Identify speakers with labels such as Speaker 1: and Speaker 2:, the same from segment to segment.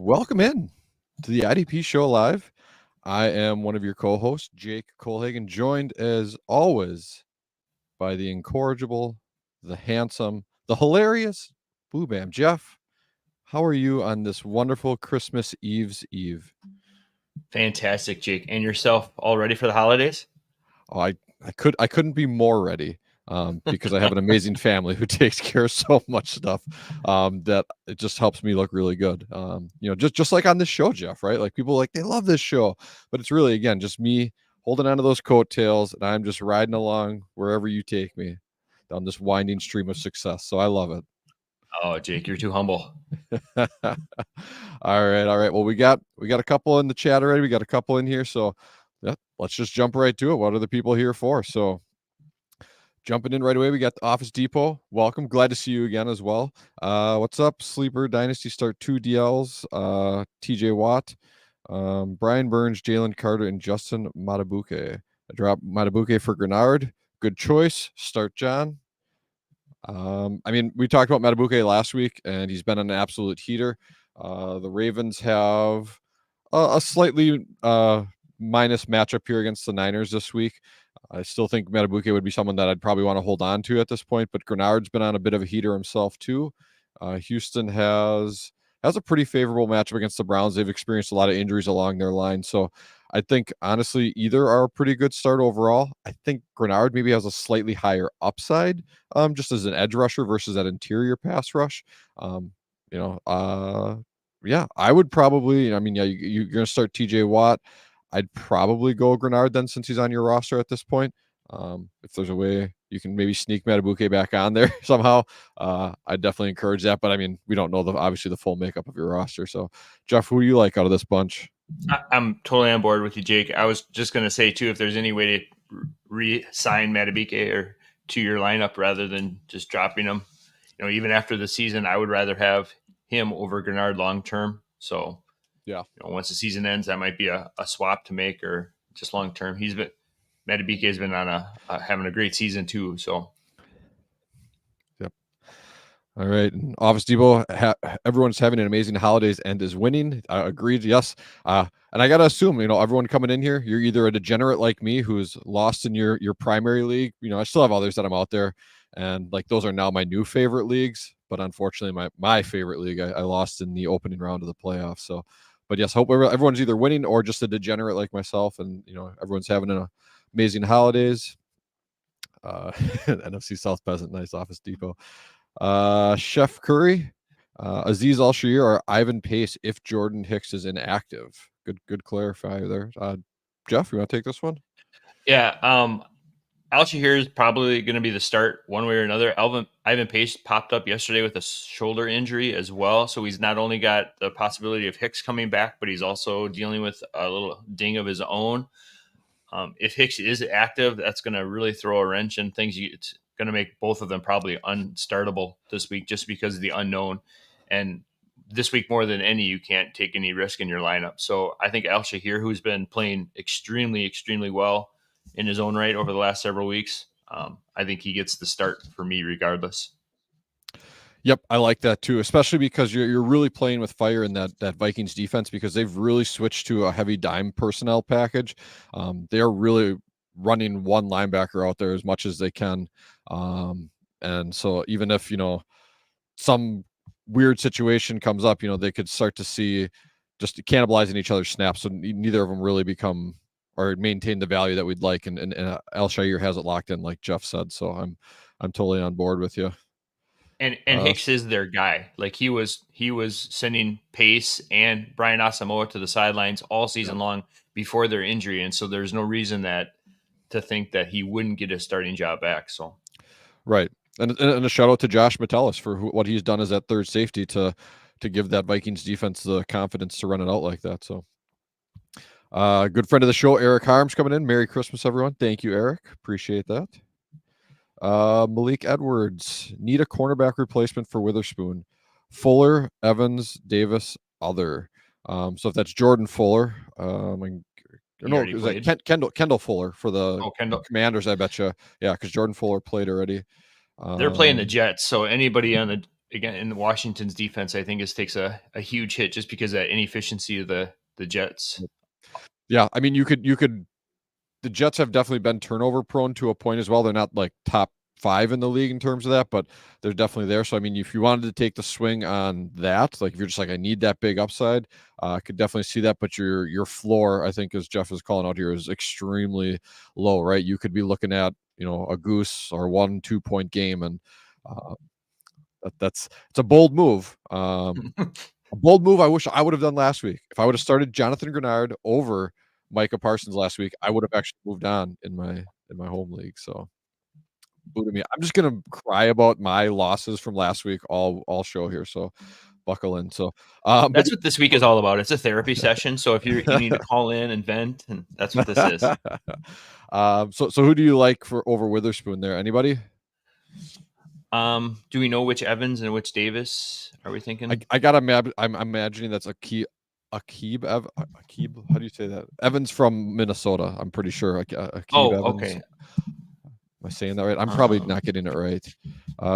Speaker 1: welcome in to the IDP show live. I am one of your co-hosts, Jake Kohlhagen, joined as always by the incorrigible, the handsome, the hilarious Boo Bam. Jeff, how are you on this wonderful Christmas Eve's Eve?
Speaker 2: Fantastic, Jake. And yourself, all ready for the holidays?
Speaker 1: Oh, I couldn't be more ready. Because I have an amazing family who takes care of so much stuff that it just helps me look really good. Just like on this show, Jeff, right? Like people they love this show, but it's really, again, just me holding onto those coattails, and I'm just riding along wherever you take me down this winding stream of success. So I love it.
Speaker 2: Oh, Jake, you're too humble.
Speaker 1: All right. Well, we got a couple in the chat already. We got a couple in here, so yeah, let's just jump right to it. What are the people here for? So jumping in right away, we got the Office Depot. Welcome. Glad to see you again as well. What's up, Sleeper Dynasty Start 2 DLs, TJ Watt, Brian Burns, Jalen Carter, and Justin Matabuke. I dropped Matabuke for Grenard. Good choice. Start John. We talked about Matabuke last week, and he's been an absolute heater. The Ravens have a slightly minus matchup here against the Niners this week. I still think Matabuke would be someone that I'd probably want to hold on to at this point, but Grenard's been on a bit of a heater himself too. Houston has a pretty favorable matchup against the Browns. They've experienced a lot of injuries along their line, so I think honestly either are a pretty good start overall. I think Grenard maybe has a slightly higher upside, just as an edge rusher versus that interior pass rush. Yeah, I would probably. You're going to start TJ Watt. I'd probably go Grenard then, since he's on your roster at this point. If there's a way you can maybe sneak Matabuke back on there somehow, I'd definitely encourage that. But we don't know obviously the full makeup of your roster. So, Jeff, who do you like out of this bunch?
Speaker 2: I'm totally on board with you, Jake. I was just going to say too, if there's any way to re-sign Matabuke or to your lineup rather than just dropping him, even after the season, I would rather have him over Grenard long term. So
Speaker 1: yeah,
Speaker 2: once the season ends, that might be a swap to make, or just long term. Matabuke has been on having a great season too. So,
Speaker 1: yep. All right, and Office Depot. Everyone's having an amazing holidays and is winning. Agreed. Yes. And I gotta assume, everyone coming in here, you're either a degenerate like me who's lost in your primary league. I still have others that I'm out there, and those are now my new favorite leagues. But unfortunately, my favorite league, I lost in the opening round of the playoffs. So. But yes, hope everyone's either winning or just a degenerate like myself, and everyone's having an amazing holidays. NFC South peasant, nice Office Depot. Chef Curry, Aziz Al-Shir, or Ivan Pace if Jordan Hicks is inactive. Good clarifier there. Jeff, you want to take this one?
Speaker 2: Yeah, Al-Shir is probably going to be the start one way or another. Ivan Pace popped up yesterday with a shoulder injury as well. So he's not only got the possibility of Hicks coming back, but he's also dealing with a little ding of his own. If Hicks is active, that's going to really throw a wrench in things. It's going to make both of them probably unstartable this week just because of the unknown. And this week, more than any, you can't take any risk in your lineup. So I think Al-Shir, who's been playing extremely, extremely well in his own right over the last several weeks, I think he gets the start for me regardless.
Speaker 1: Yep, I like that too, especially because you're really playing with fire in that Vikings defense, because they've really switched to a heavy dime personnel package. They are really running one linebacker out there as much as they can, and so even if some weird situation comes up, they could start to see just cannibalizing each other's snaps, so neither of them really become or maintain the value that we'd like. And Al-Shir has it locked in, like Jeff said. So I'm totally on board with you.
Speaker 2: And Hicks is their guy. Like he was sending Pace and Brian Asamoah to the sidelines all season long before their injury, and so there's no reason to think that he wouldn't get his starting job back. So,
Speaker 1: right, and a shout out to Josh Metellus for what he's done as that third safety to give that Vikings defense the confidence to run it out like that. So, good friend of the show, Eric Harms, coming in. Merry Christmas, everyone. Thank you, Eric. Appreciate that. Malik Edwards, need a cornerback replacement for Witherspoon. Fuller, Evans, Davis, other. So if that's Jordan Fuller, Kendall Fuller for the Commanders, I bet you. Yeah, because Jordan Fuller played already.
Speaker 2: They're playing the Jets, so anybody on again, in Washington's defense, I think takes a huge hit just because of that inefficiency of the Jets.
Speaker 1: Yeah, I mean, you could the Jets have definitely been turnover prone to a point as well. They're not like top 5 in the league in terms of that, but they're definitely there. So I mean, if you wanted to take the swing on that, like if you're just like, I need that big upside, I could definitely see that. But your floor, I think, as Jeff is calling out here, is extremely low, right? You could be looking at, a goose or 1-2 point game, and uh, it's a bold move. A bold move I wish I would have done last week. If I would have started Jonathan Grenard over Micah Parsons last week, I would have actually moved on in my home league. So boo to me. I'm just gonna cry about my losses from last week all show here. So buckle in. So but
Speaker 2: That's what this week is all about. It's a therapy session. So if you need to call in and vent, and that's what this is.
Speaker 1: So who do you like for over Witherspoon there? Anybody?
Speaker 2: Do we know which Evans and which Davis are we thinking?
Speaker 1: I got I'm imagining that's Akib. How do you say that? Evans from Minnesota. I'm pretty sure. Akib Evans.
Speaker 2: Okay.
Speaker 1: Am I saying that right? I'm probably not getting it right.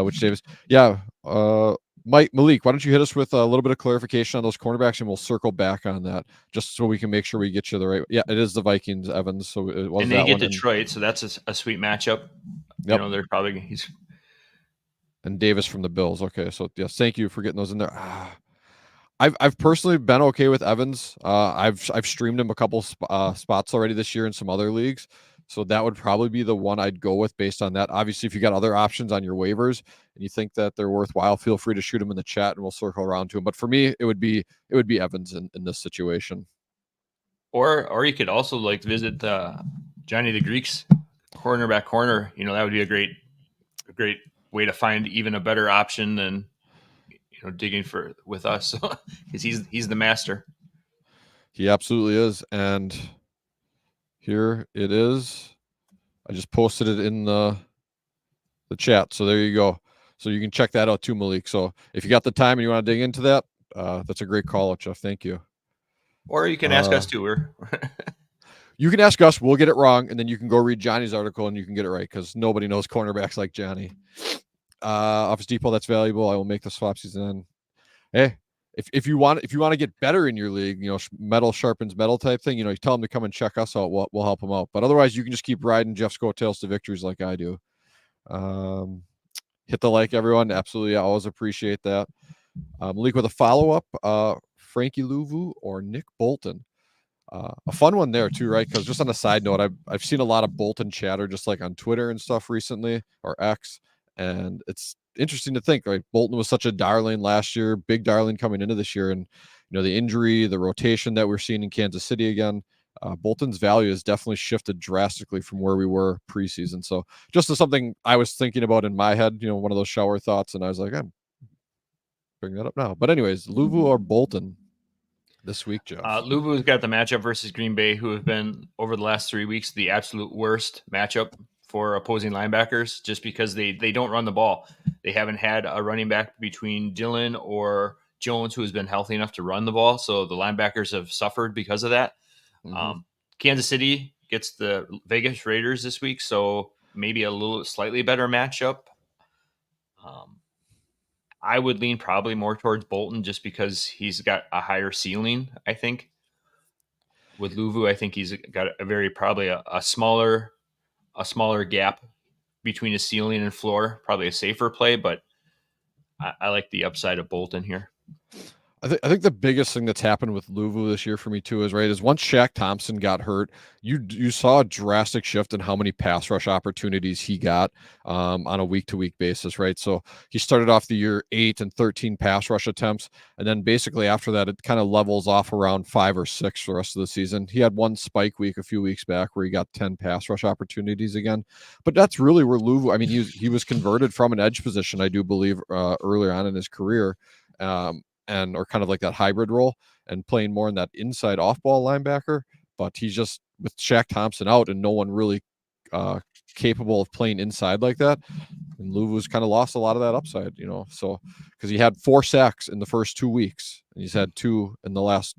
Speaker 1: Which Davis? Yeah. Malik, why don't you hit us with a little bit of clarification on those cornerbacks, and we'll circle back on that just so we can make sure we get you the right. Yeah, it is the Vikings, Evans. So it was
Speaker 2: and
Speaker 1: that
Speaker 2: they get
Speaker 1: one.
Speaker 2: Detroit, so that's a sweet matchup.
Speaker 1: Yep.
Speaker 2: They're probably
Speaker 1: And Davis from the Bills. Okay, so yes, thank you for getting those in there. I've personally been okay with Evans. I've streamed him a couple spots already this year in some other leagues, so that would probably be the one I'd go with based on that. Obviously, if you got other options on your waivers and you think that they're worthwhile, feel free to shoot them in the chat and we'll circle around to them. But for me, it would be Evans in this situation.
Speaker 2: Or you could also visit Johnny the Greek's cornerback corner. That would be a great way to find even a better option than digging with us, because he's the master.
Speaker 1: He absolutely is. And here it is. I just posted it in the chat. So there you go. So you can check that out too, Malik. So if you got the time and you want to dig into that, that's a great call out, Jeff. Thank you.
Speaker 2: Or you can ask us too.
Speaker 1: You can ask us. We'll get it wrong, and then you can go read Johnny's article and you can get it right, because nobody knows cornerbacks like Johnny. Office Depot, that's valuable. I will make the swap season. Hey, if you want to get better in your league, metal sharpens metal type thing. You tell them to come and check us out. We'll help them out. But otherwise, you can just keep riding Jeff's coattails to victories like I do. Hit the like, everyone. Absolutely, I always appreciate that. Malik with a follow up. Frankie Louvu or Nick Bolton. A fun one there too, right? Because just on a side note, I've seen a lot of Bolton chatter just like on Twitter and stuff recently, or X, and it's interesting to think, right? Bolton was such a darling last year, big darling coming into this year, and the injury, the rotation that we're seeing in Kansas City again. Bolton's value has definitely shifted drastically from where we were preseason. So just as something I was thinking about in my head, one of those shower thoughts, and I was like, I'm bring that up now. But anyways, Louvu or Bolton this week, Jeff?
Speaker 2: Louvu's got the matchup versus Green Bay, who have been over the last 3 weeks the absolute worst matchup for opposing linebackers, just because they don't run the ball. They haven't had a running back between Dillon or Jones who has been healthy enough to run the ball, so the linebackers have suffered because of that. Mm-hmm. Kansas City gets the Vegas Raiders this week, so maybe a little slightly better matchup. I would lean probably more towards Bolton just because he's got a higher ceiling, I think. With Louvu, I think he's got probably a smaller gap between his ceiling and floor, probably a safer play, but I like the upside of Bolton here.
Speaker 1: I think the biggest thing that's happened with Louvu this year for me too is once Shaq Thompson got hurt, you saw a drastic shift in how many pass rush opportunities he got on a week-to-week basis, right? So he started off the year 8 and 13 pass rush attempts, and then basically after that it kind of levels off around 5 or 6 for the rest of the season. He had one spike week a few weeks back where he got 10 pass rush opportunities again, but that's really where Louvu. I mean, he was converted from an edge position, I do believe, earlier on in his career. Or kind of like that hybrid role and playing more in that inside off-ball linebacker. But he's just, with Shaq Thompson out and no one really capable of playing inside like that, and Louvu's kind of lost a lot of that upside, so because he had 4 sacks in the first 2 weeks and he's had 2 in the last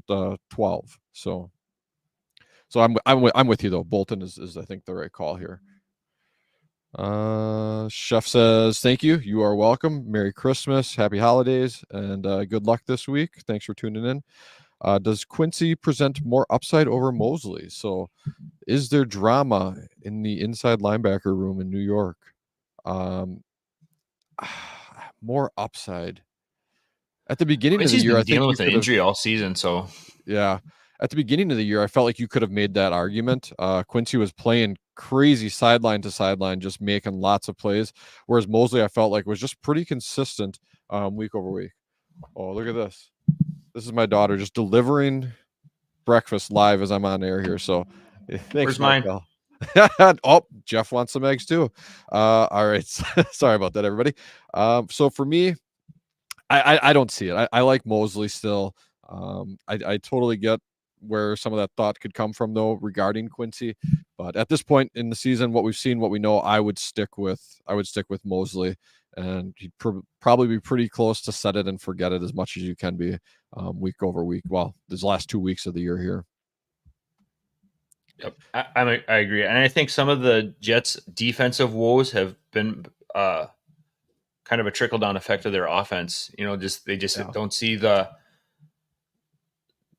Speaker 1: 12. So I'm with you though. Bolton is I think the right call here. Chef says, thank you. You are welcome. Merry Christmas, happy holidays, and good luck this week. Thanks for tuning in. Does Quincy present more upside over Mosley? So is there drama in the inside linebacker room in New York? Um, more upside. At the beginning of the
Speaker 2: Quincy's
Speaker 1: year, I
Speaker 2: been
Speaker 1: think
Speaker 2: dealing
Speaker 1: you
Speaker 2: with an
Speaker 1: could have,
Speaker 2: injury all season, so
Speaker 1: yeah. At the beginning of the year, I felt like you could have made that argument. Quincy was playing crazy sideline to sideline, just making lots of plays. Whereas Mosley, I felt like was just pretty consistent week over week. Oh, look at this. This is my daughter just delivering breakfast live as I'm on air here. So thanks,
Speaker 2: where's mine?
Speaker 1: Markel. Oh, Jeff wants some eggs too. All right. Sorry about that, everybody. So for me, I don't see it. I like Mosley still. I totally get where some of that thought could come from though regarding Quincy, but at this point in the season, what we've seen, what we know, I would stick with Mosley, and he'd probably be pretty close to set it and forget it as much as you can be week over week. Well, these last 2 weeks of the year here.
Speaker 2: Yep, I agree, and I think some of the Jets' defensive woes have been kind of a trickle down effect of their offense. They just
Speaker 1: Yeah.
Speaker 2: don't see the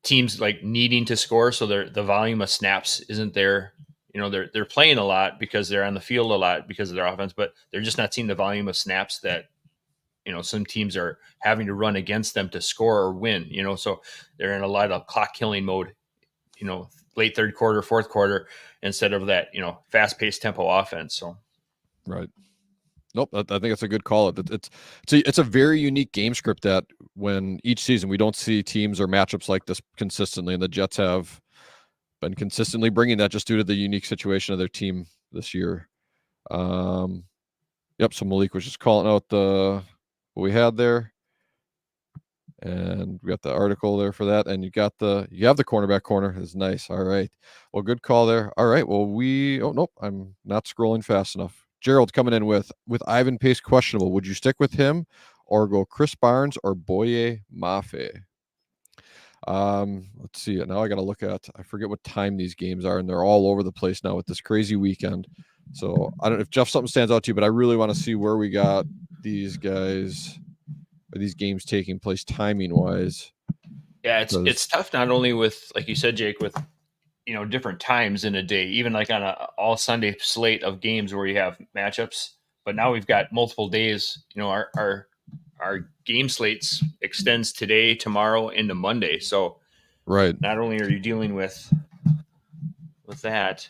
Speaker 2: teams like needing to score, so the volume of snaps isn't there. They're playing a lot because they're on the field a lot because of their offense, but they're just not seeing the volume of snaps that some teams are having to run against them to score or win. So they're in a lot of clock killing mode. Late third quarter, fourth quarter, instead of that fast paced tempo offense. So
Speaker 1: Right. Nope, I think it's a good call. It's a very unique game script that when each season we don't see teams or matchups like this consistently, and the Jets have been consistently bringing that just due to the unique situation of their team this year. Yep. So Malik was just calling out what we had there, and we got the article there for that, and you have the cornerback corner is nice. All right. Well, good call there. All right. Well, oh nope, I'm not scrolling fast enough. Gerald coming in with Ivan Pace questionable. Would you stick with him or go Chris Barnes or Boye Mafe? Let's see. Now I got to look at. I forget what time these games are, and they're all over the place now with this crazy weekend. So I don't know if Jeff something stands out to you, but I really want to see where we got these guys or these games taking place timing wise.
Speaker 2: yeah, it's tough not only with, like you said, Jake, with different times in a day, even like on a all Sunday slate of games where you have matchups. But now we've got multiple days. Our game slates extends today, tomorrow, into Monday. So
Speaker 1: right.
Speaker 2: not only are you dealing with that.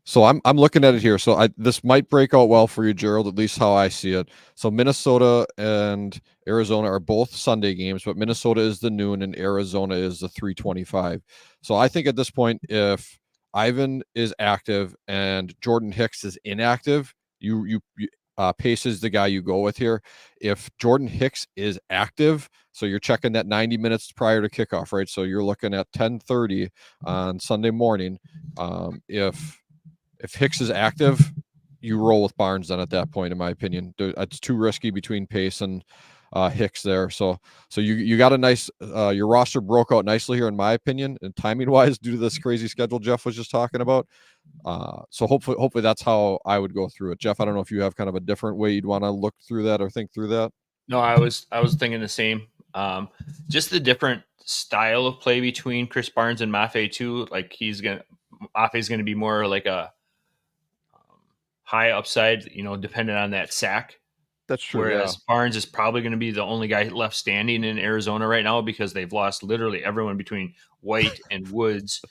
Speaker 1: So I'm looking at it here. So this might break out well for you, Gerald, at least how I see it. So Minnesota and Arizona are both Sunday games, but Minnesota is the noon and Arizona is the 3:25. So I think at this point, if Ivan is active and Jordan Hicks is inactive, you Pace is the guy you go with here. If Jordan Hicks is active, so you're checking that 90 minutes prior to kickoff, right? So you're looking at 10:30 on Sunday morning. If Hicks is active, you roll with Barnes then at that point, in my opinion. It's too risky between Pace and Hicks there. So you got a nice your roster broke out nicely here, in my opinion, and timing wise, due to this crazy schedule Jeff was just talking about. So hopefully that's how I would go through it. Jeff, I don't know if you have kind of a different way you'd want to look through that or think through that.
Speaker 2: No, I was thinking the same. Just the different style of play between Chris Barnes and Mafe too. Like Mafe's gonna be more like a high upside, dependent on that sack.
Speaker 1: That's true. Yeah.
Speaker 2: Whereas Barnes is probably going to be the only guy left standing in Arizona right now because they've lost literally everyone between White and Woods.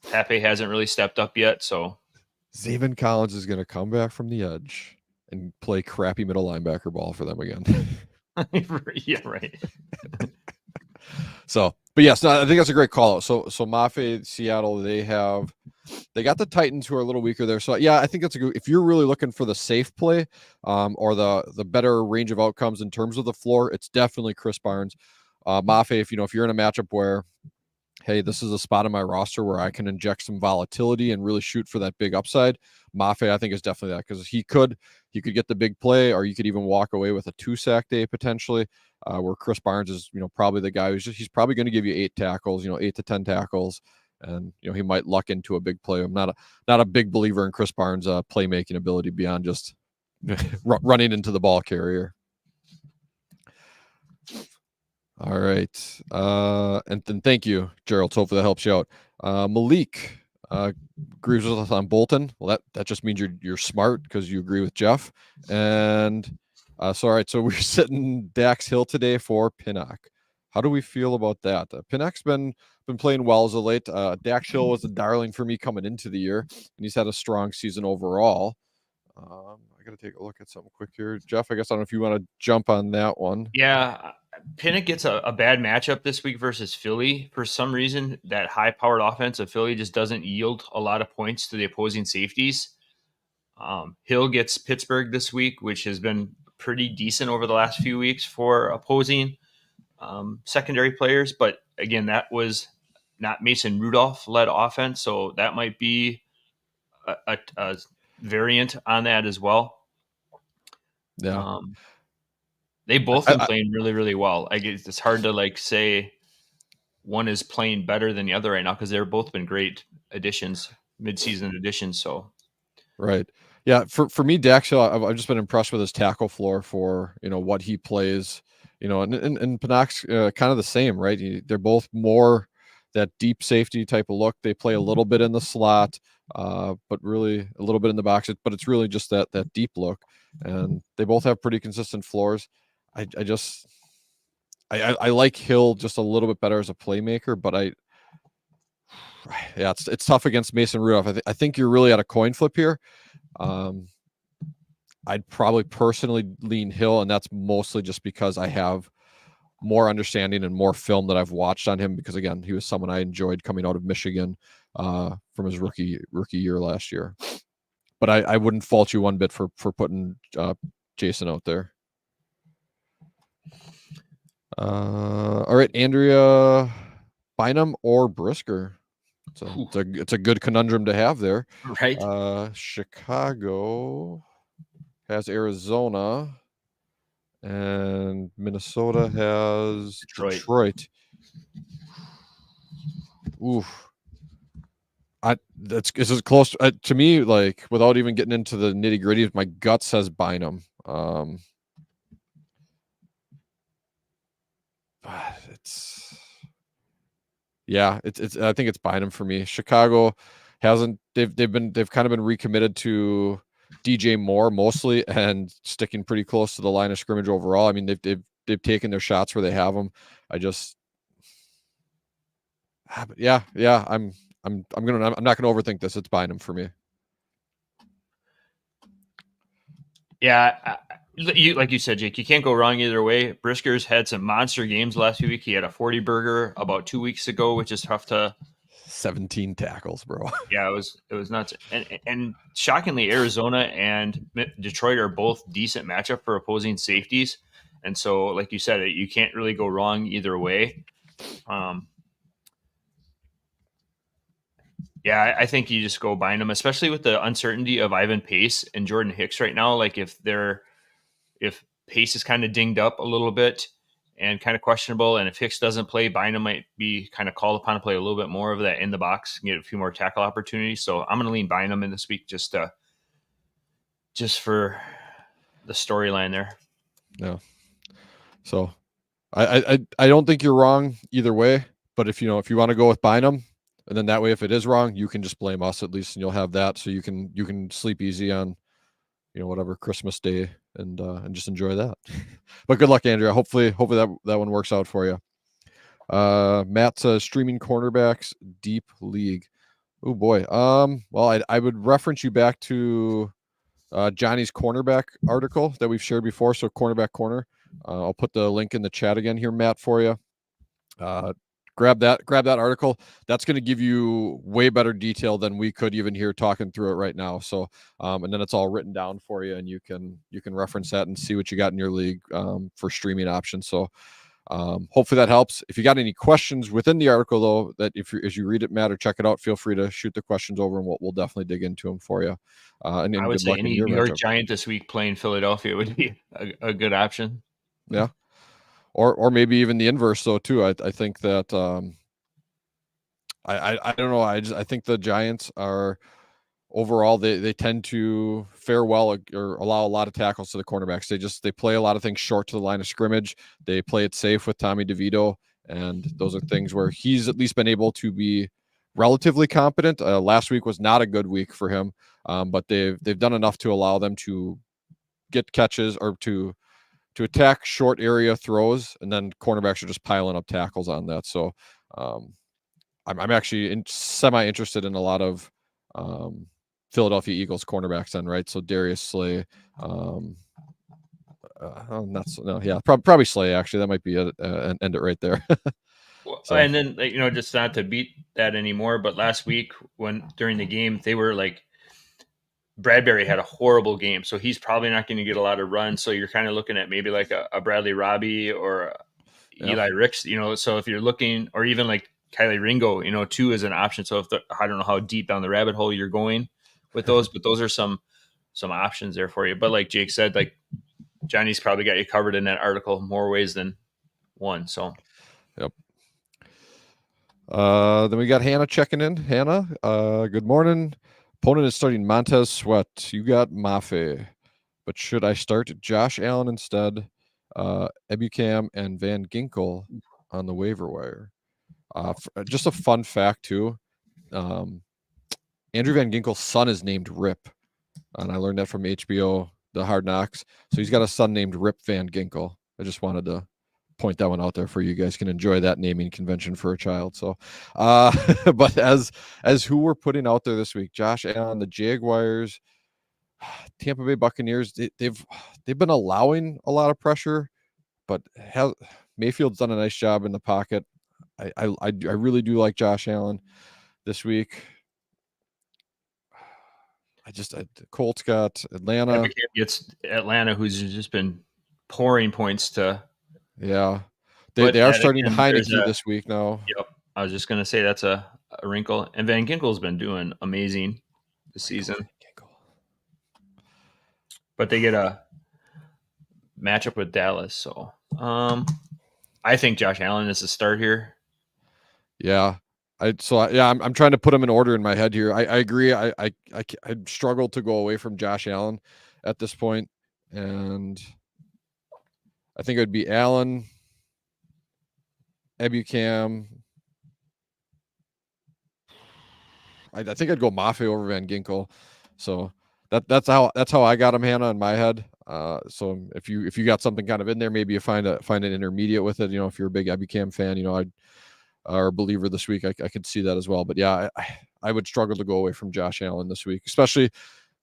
Speaker 2: Pape hasn't really stepped up yet, so
Speaker 1: Zaven Collins is going to come back from the edge and play crappy middle linebacker ball for them again.
Speaker 2: yeah, right.
Speaker 1: So, but yes, no, I think that's a great call out. So Mafe, Seattle, they got the Titans who are a little weaker there. So yeah, I think that's a good, if you're really looking for the safe play, or the better range of outcomes in terms of the floor, it's definitely Chris Barnes. Mafe, if you're in a matchup where, hey, this is a spot on my roster where I can inject some volatility and really shoot for that big upside. Mafe, I think, is definitely that, because he could get the big play, or you could even walk away with a 2-sack day potentially. Where Chris Barnes is, probably the guy he's probably going to give you 8 tackles, 8 to 10 tackles, and he might luck into a big play. I'm not a big believer in Chris Barnes' playmaking ability beyond just running into the ball carrier. All right. And then thank you, Gerald. Hopefully that helps you out. Malik agrees with us on Bolton. Well, that just means you're smart because you agree with Jeff. And so, all right. So we're sitting Dax Hill today for Pinnock. How do we feel about that? Pinnock's been playing well as of late. Dax Hill was a darling for me coming into the year, and he's had a strong season overall. I got to take a look at something quick here. Jeff, I guess I don't know if you want to jump on that one.
Speaker 2: Yeah, Pinnock gets a bad matchup this week versus Philly. For some reason, that high-powered offense of Philly just doesn't yield a lot of points to the opposing safeties. Hill gets Pittsburgh this week, which has been pretty decent over the last few weeks for opposing secondary players. But again, that was not Mason Rudolph-led offense, so that might be a variant on that as well.
Speaker 1: Yeah.
Speaker 2: They both been playing really, really well. I guess it's hard to say one is playing better than the other right now because they've both been great additions, midseason additions. So,
Speaker 1: right, yeah. For me, Dax Hill, I've just been impressed with his tackle floor for what he plays. And Pinnock's kind of the same, right? They're both more that deep safety type of look. They play a little bit in the slot, but really a little bit in the box. But it's really just that deep look, and they both have pretty consistent floors. I like Hill just a little bit better as a playmaker, but it's tough against Mason Rudolph. I think you're really at a coin flip here. I'd probably personally lean Hill, and that's mostly just because I have more understanding and more film that I've watched on him. Because again, he was someone I enjoyed coming out of Michigan from his rookie year last year. But I wouldn't fault you one bit for putting Jason out there. All right, Andrea, Bynum or Brisker? So it's a good conundrum to have there.
Speaker 2: Right.
Speaker 1: Chicago has Arizona, and Minnesota has Detroit. Oof. This is close to me. Without even getting into the nitty gritty, my gut says Bynum. It's I think it's Bynum for me. Chicago hasn't they've kind of been recommitted to DJ Moore mostly and sticking pretty close to the line of scrimmage overall. I mean, they've taken their shots where they have them. I'm not gonna overthink this. It's Bynum for me.
Speaker 2: Yeah, like you said, Jake, you can't go wrong either way. Brisker's had some monster games last week. He had a 40 burger about 2 weeks ago, which is tough to.
Speaker 1: 17 tackles, bro.
Speaker 2: Yeah, it was nuts. And shockingly, Arizona and Detroit are both decent matchup for opposing safeties. And so, like you said, you can't really go wrong either way. Yeah, I think you just go Bynum, especially with the uncertainty of Ivan Pace and Jordan Hicks right now. If Pace is kind of dinged up a little bit and kind of questionable, and if Hicks doesn't play, Bynum might be kind of called upon to play a little bit more of that in the box and get a few more tackle opportunities. So I'm going to lean Bynum in this week just for the storyline there.
Speaker 1: Yeah. So I don't think you're wrong either way, but if you want to go with Bynum, and then that way, if it is wrong, you can just blame us at least, and you'll have that, so you can sleep easy on, whatever Christmas Day, and just enjoy that. But good luck, Andrea. Hopefully that one works out for you. Matt says streaming cornerbacks deep league. Oh boy. Well, I would reference you back to Johnny's cornerback article that we've shared before. So Cornerback Corner. I'll put the link in the chat again here, Matt, for you. Grab that article. That's going to give you way better detail than we could even here talking through it right now. So, and then it's all written down for you, and you can reference that and see what you got in your league for streaming options. So, hopefully that helps. If you got any questions within the article, though, that as you read it, Matt, or check it out, feel free to shoot the questions over, and we'll definitely dig into them for you. And
Speaker 2: I would
Speaker 1: good
Speaker 2: say
Speaker 1: luck
Speaker 2: any
Speaker 1: in your
Speaker 2: New York
Speaker 1: matchup.
Speaker 2: Giant this week playing Philadelphia would be a good option.
Speaker 1: Yeah. Or maybe even the inverse, though, too. I think that I don't know. I think the Giants are overall they tend to fare well or allow a lot of tackles to the cornerbacks. They play a lot of things short to the line of scrimmage. They play it safe with Tommy DeVito, and those are things where he's at least been able to be relatively competent. Last week was not a good week for him, but they've done enough to allow them to get catches or to attack short area throws, and then cornerbacks are just piling up tackles on that. So um, I'm actually semi interested in a lot of Philadelphia Eagles cornerbacks then, right? So Darius Slay, probably Slay actually. That might be it, and end it right there. So
Speaker 2: And then, just not to beat that anymore, but last week during the game, they were like, Bradbury had a horrible game, so he's probably not going to get a lot of runs. So you're kind of looking at maybe like a Bradley Robbie or Eli Ricks, so if you're looking, or even like Kylie Ringo, too, is an option. So I don't know how deep down the rabbit hole you're going with those, but those are some options there for you. But like Jake said, like Johnny's probably got you covered in that article more ways than one. So,
Speaker 1: yep. Then we got Hannah checking in. Hannah, good morning. Opponent is starting Montez Sweat. You got Mafe, but should I start Josh Allen instead? Ebukam and Van Ginkel on the waiver wire. Just a fun fact too. Andrew Van Ginkel's son is named Rip, and I learned that from HBO, the Hard Knocks. So he's got a son named Rip Van Ginkel. I just wanted to point that one out there for you guys can enjoy that naming convention for a child. So, but as who we're putting out there this week, Josh Allen, the Jaguars, Tampa Bay Buccaneers, they've been allowing a lot of pressure, but Mayfield's done a nice job in the pocket. I really do like Josh Allen this week. Colts got Atlanta.
Speaker 2: It's Atlanta, who's just been pouring points to.
Speaker 1: Yeah, they are starting Heineke this week now.
Speaker 2: Yep, I was just gonna say that's a wrinkle, and Van Ginkel's been doing amazing this season. But they get a matchup with Dallas, so I think Josh Allen is the start here.
Speaker 1: Yeah, I'm trying to put them in order in my head here. I agree. I struggle to go away from Josh Allen at this point, and I think it would be Allen, Ebukam. I think I'd go Mafe over Van Ginkel. So that's how I got him, Hannah, in my head. So if you got something kind of in there, maybe you find an intermediate with it. If you're a big Ebukam fan, or a believer this week, I could see that as well. But yeah, I would struggle to go away from Josh Allen this week, especially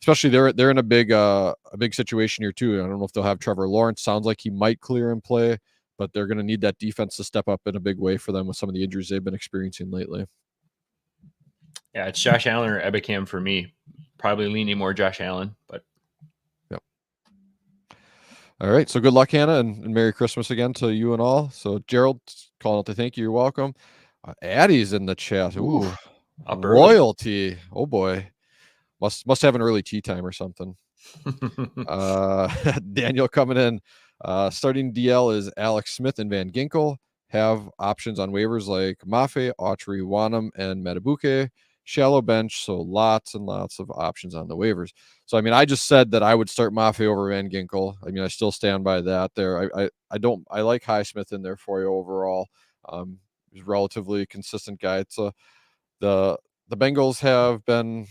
Speaker 1: they're in a big situation here too. I don't know if they'll have Trevor Lawrence. Sounds like he might clear and play, but they're going to need that defense to step up in a big way for them with some of the injuries they've been experiencing lately.
Speaker 2: Yeah, it's Josh Allen or Ebukam for me. Probably leaning more Josh Allen, but.
Speaker 1: Yep. All right. So good luck, Hannah, and Merry Christmas again to you and all. So Gerald calling out to thank you. You're welcome. Addie's in the chat. Ooh, royalty. Early. Oh boy. Must have an early tea time or something. Daniel coming in. Starting DL is Alex Smith and Van Ginkel. Have options on waivers like Mafe, Autry, Wanham, and Metabuke. Shallow bench, so lots and lots of options on the waivers. So, I just said that I would start Mafe over Van Ginkel. I still stand by that there. I like Highsmith in there for you overall. He's a relatively consistent guy. It's the Bengals have been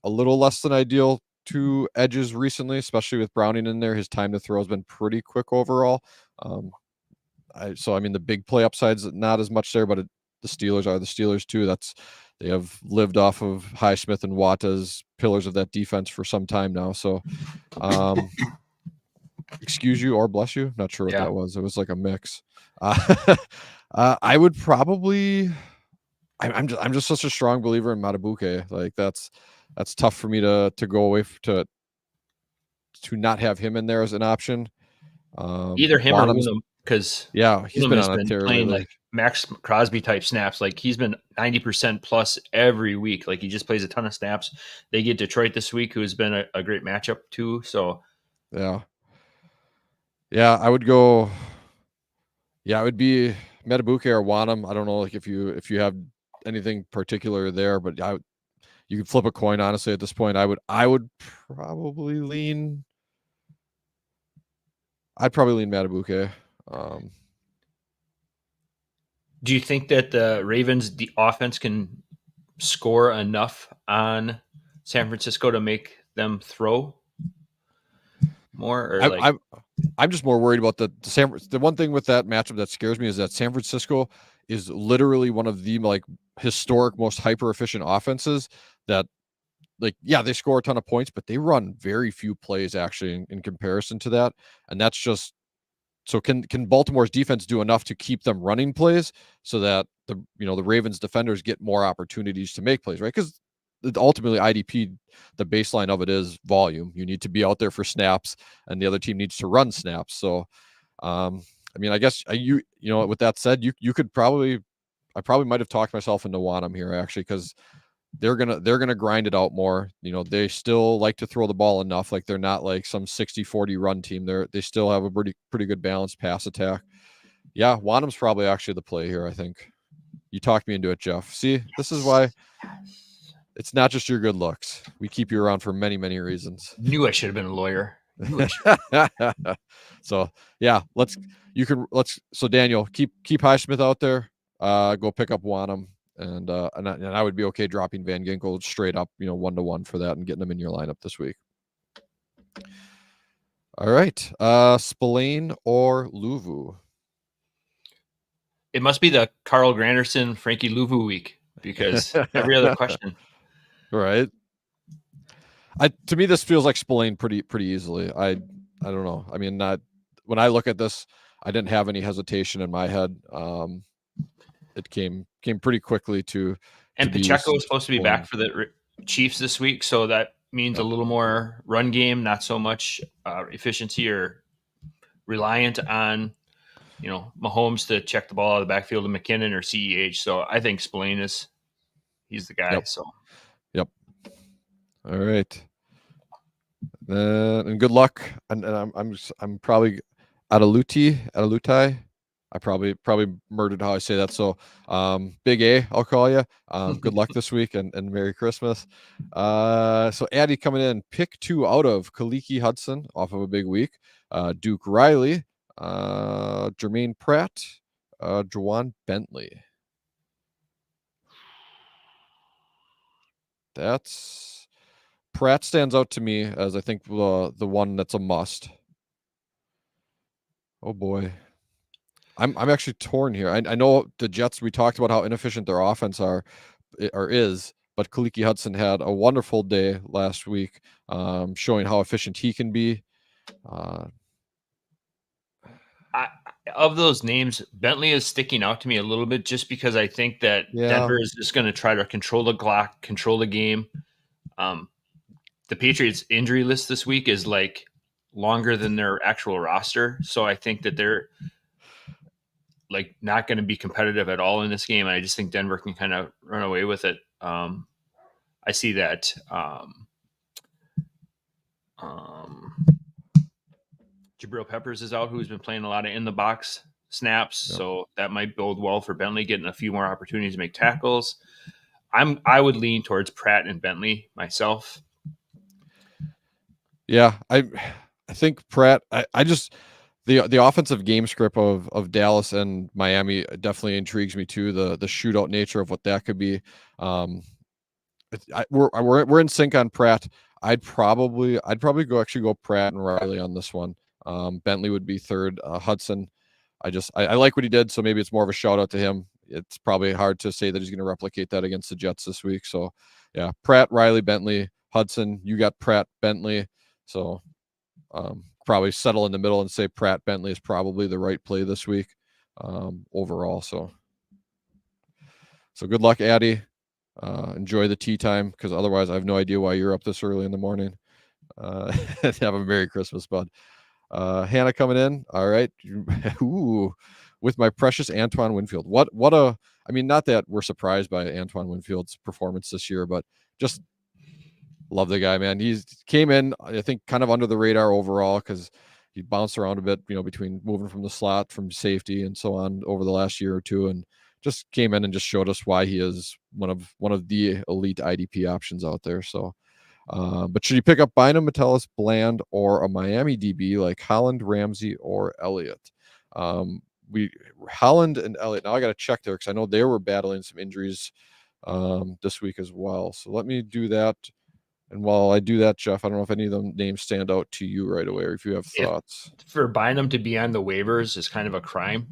Speaker 1: a little less than ideal to edges recently, especially with Browning in there. His time to throw has been pretty quick overall. The big play upside's not as much there, but the Steelers are the Steelers too. They have lived off of Highsmith and Watt as pillars of that defense for some time now. So, excuse you or bless you. Not sure what that was. It was like a mix. I would probably. I'm just such a strong believer in Matabuke. Like that's tough for me to go away to not have him in there as an option.
Speaker 2: Either him or Wyndham, because
Speaker 1: he's been on a tear
Speaker 2: playing like Max Crosby type snaps. Like he's been 90% plus every week. Like he just plays a ton of snaps. They get Detroit this week, who's been a great matchup too. So
Speaker 1: yeah, I would go. Yeah, it would be Metabuke or Wanham. I don't know, like if you have anything particular there, but you could flip a coin. Honestly, at this point, I would probably lean. I'd probably lean Matabuke.
Speaker 2: Do you think that the Ravens, the offense, can score enough on San Francisco to make them throw more, or like?
Speaker 1: I'm just more worried about the one thing with that matchup that scares me is that San Francisco is literally one of the like historic most hyper efficient offenses that, like, yeah, they score a ton of points, but they run very few plays actually in comparison to that. And that's just, so can Baltimore's defense do enough to keep them running plays so that the Ravens defenders get more opportunities to make plays, right? Because ultimately IDP, the baseline of it is volume. You need to be out there for snaps, and the other team needs to run snaps. So, I mean, I guess with that said, you could probably, I probably might have talked myself into Wanham here actually, because they're gonna grind it out more. They still like to throw the ball enough. Like, they're not like some 60-40 run team. They still have a pretty good balanced pass attack. Yeah, Wanham's probably actually the play here, I think. You talked me into it, Jeff. See, this is why it's not just your good looks. We keep you around for many, many reasons.
Speaker 2: Knew I should have been a lawyer.
Speaker 1: So yeah, so Daniel, keep Highsmith out there. Go pick up Wanham. And I would be okay dropping Van Ginkel straight up, 1-to-1 for that and getting them in your lineup this week. All right. Spillane or Luvu?
Speaker 2: It must be the Carl Granderson, Frankie Louvu week, because every other question.
Speaker 1: Right. To me, this feels like Spillane pretty easily. I don't know. I mean, when I look at this, I didn't have any hesitation in my head. It came pretty quickly to.
Speaker 2: And Pacheco is supposed to be back for the Chiefs this week, so that means a little more run game, not so much efficiency or reliant on Mahomes to check the ball out of the backfield to McKinnon or CEH. So I think Spillane he's the guy.
Speaker 1: Yep.
Speaker 2: So
Speaker 1: yep. All right. And good luck. And I'm probably Adalutai. I probably murdered how I say that. So Big A, I'll call you. Good luck this week and Merry Christmas. So Addy coming in, pick 2 out of Kaliki Hudson off of a big week. Duke Riley, Jermaine Pratt, Juwan Bentley. Pratt stands out to me as, I think, the one that's a must. Oh boy. I'm actually torn here. I know the Jets, we talked about how inefficient their offense is, but Kaliki Hudson had a wonderful day last week, showing how efficient he can be.
Speaker 2: Of those names, Bentley is sticking out to me a little bit just because I think that Denver is just going to try to control the clock, control the game. The Patriots injury list this week is like longer than their actual roster. So I think that they're like not going to be competitive at all in this game. And I just think Denver can kind of run away with it. I see that. Jabril Peppers is out, who's been playing a lot of in the box snaps. Yep. So that might bode well for Bentley getting a few more opportunities to make tackles. I would lean towards Pratt and Bentley myself.
Speaker 1: Yeah, I think Pratt. I just the offensive game script of Dallas and Miami definitely intrigues me too. The shootout nature of what that could be. We're in sync on Pratt. I'd probably go Pratt and Riley on this one. Bentley would be third. Hudson, I like what he did, so maybe it's more of a shout out to him. It's probably hard to say that he's going to replicate that against the Jets this week. So yeah, Pratt, Riley, Bentley, Hudson. You got Pratt, Bentley. So probably settle in the middle and say Pratt, Bentley is probably the right play this week overall. So good luck, Addy. Enjoy the tea time, because otherwise I have no idea why you're up this early in the morning. Have a Merry Christmas, bud. Hannah coming in. All right. Ooh, with my precious Antoine Winfield. I mean, not that we're surprised by Antoine Winfield's performance this year, but just love the guy, man. He came in, I think, kind of under the radar overall, because he bounced around a bit, between moving from the slot, from safety and so on over the last year or two, and just came in and just showed us why he is one of the elite IDP options out there. So, but should you pick up Bynum, Metellus, Bland, or a Miami DB like Holland, Ramsey, or Elliott? We Holland and Elliott. Now I got to check there because I know they were battling some injuries this week as well. So let me do that. And while I do that, Jeff, I don't know if any of them names stand out to you right away or if you have thoughts.
Speaker 2: For Bynum to be on the waivers is kind of a crime.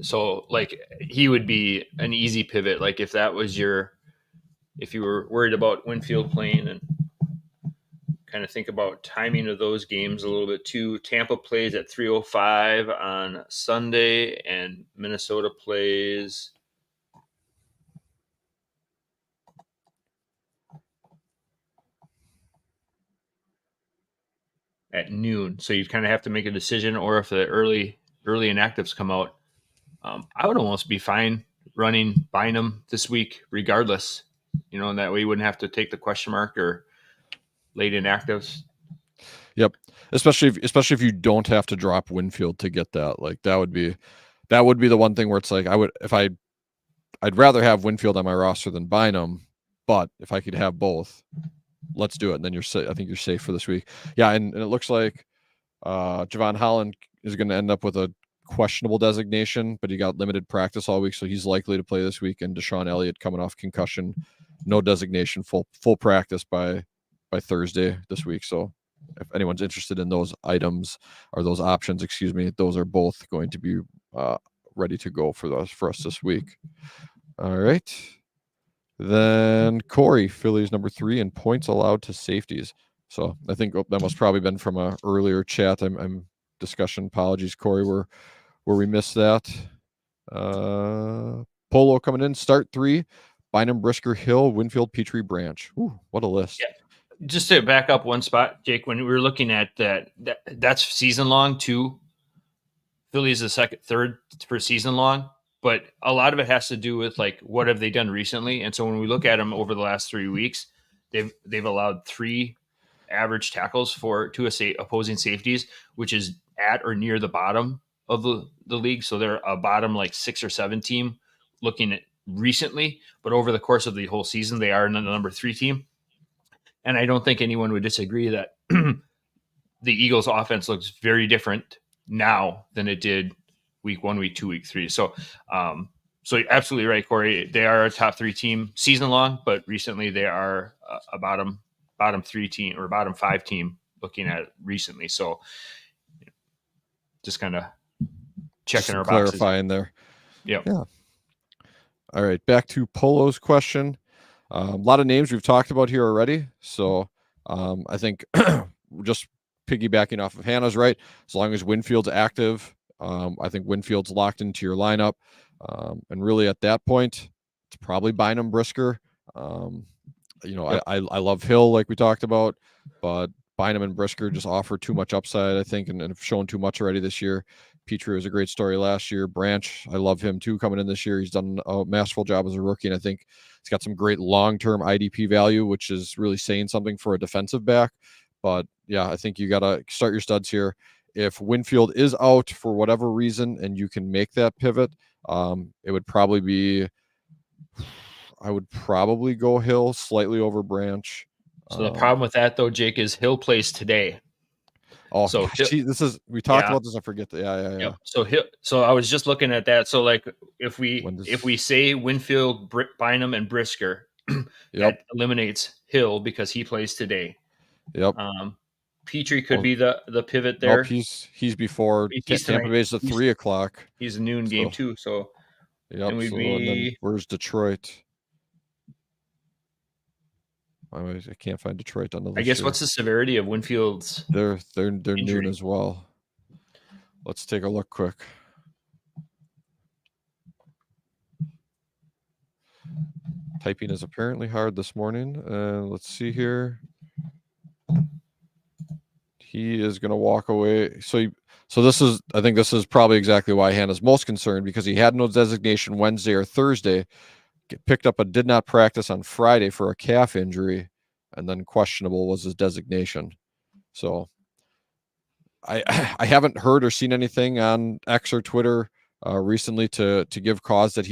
Speaker 2: So like he would be an easy pivot. Like if you were worried about Winfield playing and kind of think about timing of those games a little bit too. Tampa plays at 3:05 on Sunday and Minnesota plays at noon. So you kind of have to make a decision, or if the early inactives come out, I would almost be fine running Bynum this week, regardless. And that way you wouldn't have to take the question mark or late inactives.
Speaker 1: Yep, especially if you don't have to drop Winfield to get that. Like that would be the one thing where it's like I'd rather have Winfield on my roster than Bynum, but if I could have both, let's do it. And then I think you're safe for this week. Yeah, and it looks like Javon Holland is going to end up with a questionable designation, but he got limited practice all week, so he's likely to play this week. And Deshaun Elliott coming off concussion, no designation, full practice by Thursday this week. So if anyone's interested in those items or those options, excuse me, those are both going to be ready to go for us this week. All right. Then Corey, Phillies number 3 in points allowed to safeties. So I think that must probably been from a earlier chat. I'm discussion. Apologies, Corey, where we missed that. Polo coming in, start 3. Bynum, Brisker, Hill, Winfield, Petrie, Branch. Ooh, what a list.
Speaker 2: Yeah. Just to back up one spot, Jake, when we were looking at that's season long too. Phillies the third for season long, but a lot of it has to do with like what have they done recently. And so when we look at them over the last 3 weeks, they've allowed 3 average tackles to opposing safeties, which is at or near the bottom of the league. So they're a bottom like 6 or 7 team looking at recently, but over the course of the whole season, they are the number 3 team. And I don't think anyone would disagree that the Eagles offense looks very different now than it did week 1, week 2, week 3. So you're absolutely right, Corey. They are a top 3 team season long, but recently they are a bottom 3 team or bottom 5 team looking at it recently. So just kind of checking our boxes.
Speaker 1: Clarifying there.
Speaker 2: Yep.
Speaker 1: Yeah. All right. Back to Polo's question. A lot of names we've talked about here already. So I think just piggybacking off of Hannah's right, as long as Winfield's active, I think Winfield's locked into your lineup. And really at that point, it's probably Bynum, Brisker.
Speaker 2: Yep.
Speaker 1: I love Hill like we talked about, but Bynum and Brisker just offer too much upside, I think, and have shown too much already this year. Petrie was a great story last year. Branch, I love him too coming in this year. He's done a masterful job as a rookie, and I think he's got some great long-term IDP value, which is really saying something for a defensive back. But yeah, I think you got to start your studs here. If Winfield is out for whatever reason and you can make that pivot, it would probably be, I would probably go Hill slightly over Branch.
Speaker 2: So the problem with that though, Jake, is Hill plays today.
Speaker 1: Oh, so gosh, we talked about this. I forget that. Yeah.
Speaker 2: Yep. So I was just looking at that. So like if we say Winfield, Bynum, and Brisker, that eliminates Hill because he plays today.
Speaker 1: Yep.
Speaker 2: Petrie could be the pivot there.
Speaker 1: Nope, he's before Tampa Bay's at 3 o'clock.
Speaker 2: He's a noon game too. So
Speaker 1: yep. And then where's Detroit? I can't find Detroit on the list.
Speaker 2: I guess what's the severity of Winfield's?
Speaker 1: They're noon as well. Let's take a look quick. Typing is apparently hard this morning. Let's see here. He is going to walk away. So I think this is probably exactly why Hannah's most concerned, because he had no designation Wednesday or Thursday. Picked up did not practice on Friday for a calf injury, and then questionable was his designation. So I haven't heard or seen anything on X or Twitter recently to give cause that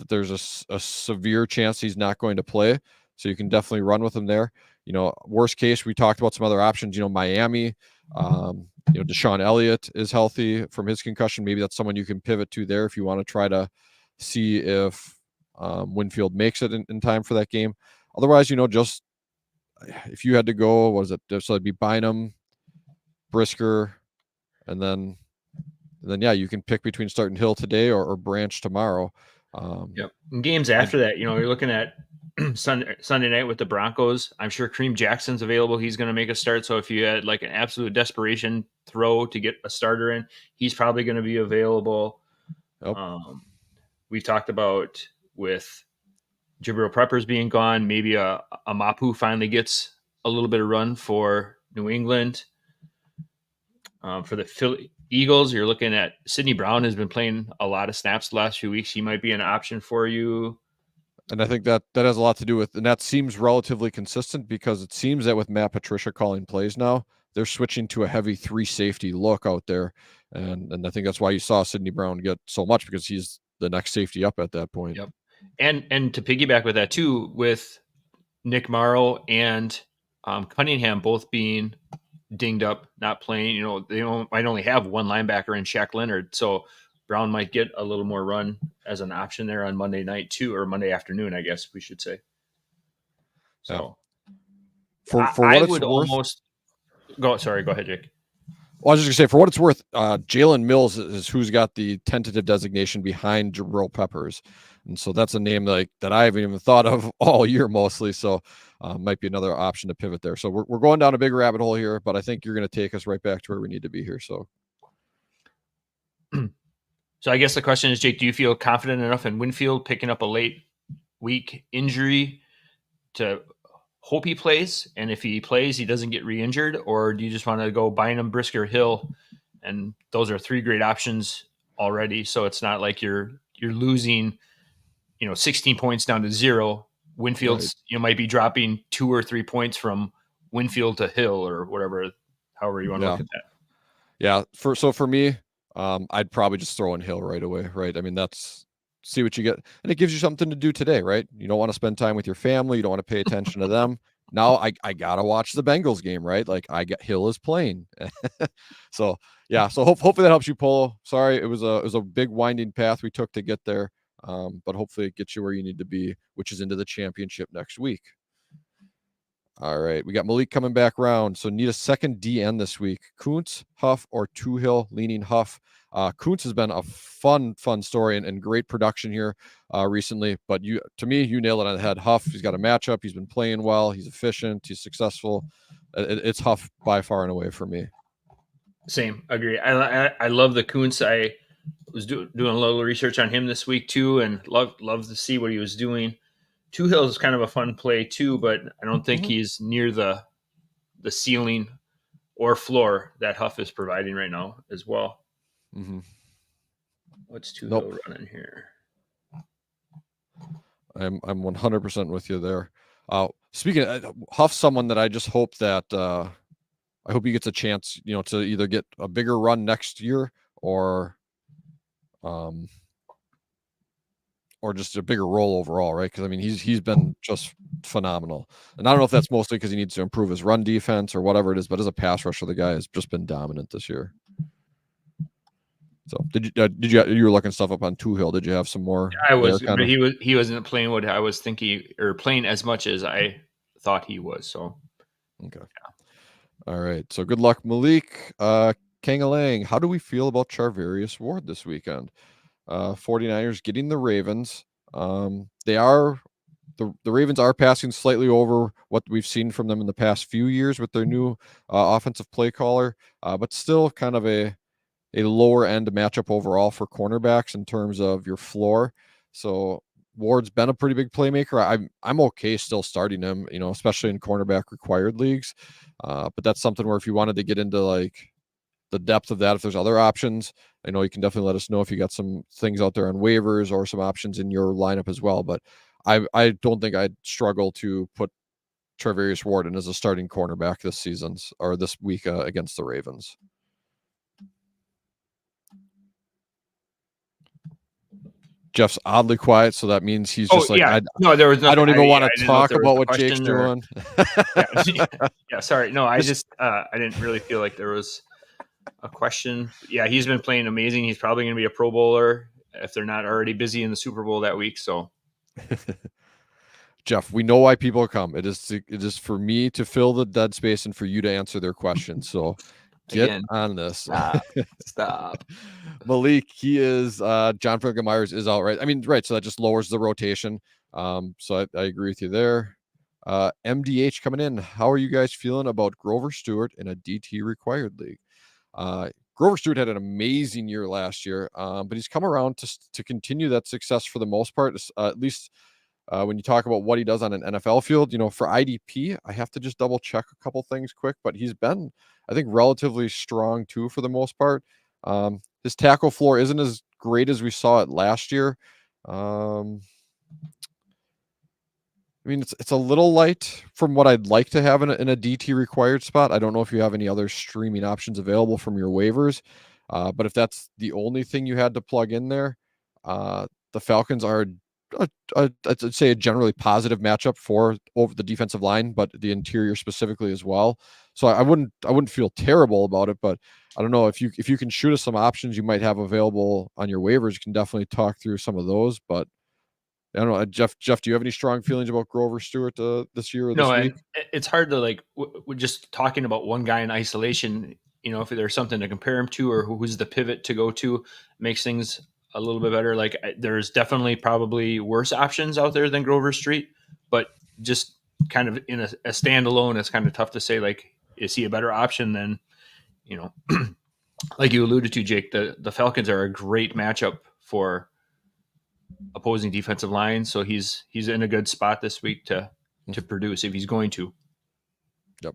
Speaker 1: there's a severe chance he's not going to play. So you can definitely run with him there. Worst case, we talked about some other options. Miami, Deshaun Elliott is healthy from his concussion. Maybe that's someone you can pivot to there if you want to try to see if Winfield makes it in time for that game. Otherwise, just if you had to go, what is it? So it'd be Bynum, Brisker, and then yeah, you can pick between starting Hill today or Branch tomorrow.
Speaker 2: Yep. And games after that, you're looking at Sunday night with the Broncos. I'm sure Kareem Jackson's available. He's going to make a start. So if you had like an absolute desperation throw to get a starter in, he's probably going to be available.
Speaker 1: Yep.
Speaker 2: We've talked about with Jabril Peppers being gone, maybe a Mapu finally gets a little bit of run for New England. For the Philly Eagles, you're looking at Sidney Brown has been playing a lot of snaps the last few weeks. He might be an option for you.
Speaker 1: And I think that has a lot to do with, and that seems relatively consistent because it seems that with Matt Patricia calling plays now, they're switching to a heavy 3 safety look out there. And I think that's why you saw Sidney Brown get so much, because he's the next safety up at that point.
Speaker 2: Yep. And to piggyback with that too, with Nick Morrow and Cunningham both being dinged up, not playing, they might only have one linebacker in Shaq Leonard. So Brown might get a little more run as an option there on Monday night too, or Monday afternoon, I guess we should say. So
Speaker 1: for what
Speaker 2: I
Speaker 1: it's
Speaker 2: would
Speaker 1: worth,
Speaker 2: almost go. Sorry, go ahead, Jake.
Speaker 1: Well, I was just gonna say, for what it's worth, Jalen Mills is who's got the tentative designation behind Jabril Peppers, and so that's a name that I haven't even thought of all year mostly. So might be another option to pivot there. So we're going down a big rabbit hole here, but I think you're going to take us right back to where we need to be here. So
Speaker 2: I guess the question is, Jake, do you feel confident enough in Winfield picking up a late week injury to hope he plays? And if he plays, he doesn't get re-injured? Or do you just want to go Bynum, Brisker, Hill? And those are 3 great options already. So it's not like you're losing, 16 points down to 0. Winfield's,
Speaker 1: right.
Speaker 2: might be dropping 2 or 3 points from Winfield to Hill or whatever, however you want to look at that.
Speaker 1: Yeah. For me, I'd probably just throw in Hill right away. Right. I mean, see what you get. And it gives you something to do today, right? You don't want to spend time with your family. You don't want to pay attention to them. Now I got to watch the Bengals game, right? Like Hill is playing. So yeah. So hopefully that helps you, Polo. Sorry. It was a big winding path we took to get there. But hopefully it gets you where you need to be, which is into the championship next week. All right. We got Malik coming back round. So need a second DN this week. Kuntz, Huff, or Tuhill, leaning Huff. Kuntz has been a fun story and great production here recently. But to me, you nailed it on the head. Huff, he's got a matchup. He's been playing well. He's efficient. He's successful. It's Huff by far and away for me.
Speaker 2: Same. Agree. I love the Kuntz. I was doing a little research on him this week too, and love to see what he was doing. Two Hills is kind of a fun play too, but I don't think he's near the ceiling or floor that Huff is providing right now as well.
Speaker 1: Mm-hmm.
Speaker 2: What's Two Hill running here?
Speaker 1: I'm 100% with you there. Speaking of Huff, someone that I just hope that I hope he gets a chance, to either get a bigger run next year or just a bigger role overall, right? Because I mean, he's been just phenomenal, and I don't know if that's mostly because he needs to improve his run defense or whatever it is, but as a pass rusher, the guy has just been dominant this year. So did you were looking stuff up on Tuhill? Did you have some more?
Speaker 2: I was, but he wasn't playing what I was thinking, or playing as much as I thought he was. So
Speaker 1: okay, yeah. All right. So good luck, Malik. Kangalang, how do we feel about Charvarius Ward this weekend? 49ers getting the Ravens. They are the Ravens are passing slightly over what we've seen from them in the past few years with their new offensive play caller, but still kind of a lower end matchup overall for cornerbacks in terms of your floor. So Ward's been a pretty big playmaker. I'm okay still starting him, especially in cornerback required leagues. But that's something where if you wanted to get into like the depth of that, if there's other options, I know you can definitely let us know if you got some things out there on waivers or some options in your lineup as well. But I don't think I'd struggle to put Charvarius Ward in as a starting cornerback this week against the Ravens. Jeff's oddly quiet, so that means he's just like,
Speaker 2: no, there was nothing.
Speaker 1: I don't even want to
Speaker 2: didn't know if
Speaker 1: talk
Speaker 2: there was
Speaker 1: about
Speaker 2: a
Speaker 1: what Jake's
Speaker 2: question or
Speaker 1: doing.
Speaker 2: yeah. Sorry, no, I just I didn't really feel like there was a question. Yeah, he's been playing amazing. He's probably going to be a Pro Bowler if they're not already busy in the Super Bowl that week. So,
Speaker 1: Jeff, we know why people come. It is for me to fill the dead space and for you to answer their questions. So get
Speaker 2: again,
Speaker 1: on this.
Speaker 2: stop.
Speaker 1: Malik, he is John Franklin Myers is out, right? I mean, right. So that just lowers the rotation. So I agree with you there. MDH coming in. How are you guys feeling about Grover Stewart in a DT required league? Grover Stewart had an amazing year last year, but he's come around to continue that success for the most part, at least when you talk about what he does on an NFL field. For IDP, I have to just double check a couple things quick, but he's been, I think, relatively strong too for the most part. His tackle floor isn't as great as we saw it last year. I mean, it's a little light from what I'd like to have in a DT required spot. I don't know if you have any other streaming options available from your waivers, but if that's the only thing you had to plug in there, the Falcons are, I'd say, a generally positive matchup for over the defensive line, but the interior specifically as well. So I wouldn't feel terrible about it, but I don't know if you can shoot us some options you might have available on your waivers. You can definitely talk through some of those, but I don't know, Jeff. Do you have any strong feelings about Grover Stewart this year or this
Speaker 2: No,
Speaker 1: week?
Speaker 2: and it's hard to like we're just talking about one guy in isolation. If there's something to compare him to or who's the pivot to go to, makes things a little bit better. Like there's definitely probably worse options out there than Grover Street, but just kind of in a standalone, it's kind of tough to say. Like, is he a better option than like you alluded to, Jake? The Falcons are a great matchup for opposing defensive lines, so he's in a good spot this week to produce if he's going to.
Speaker 1: Yep.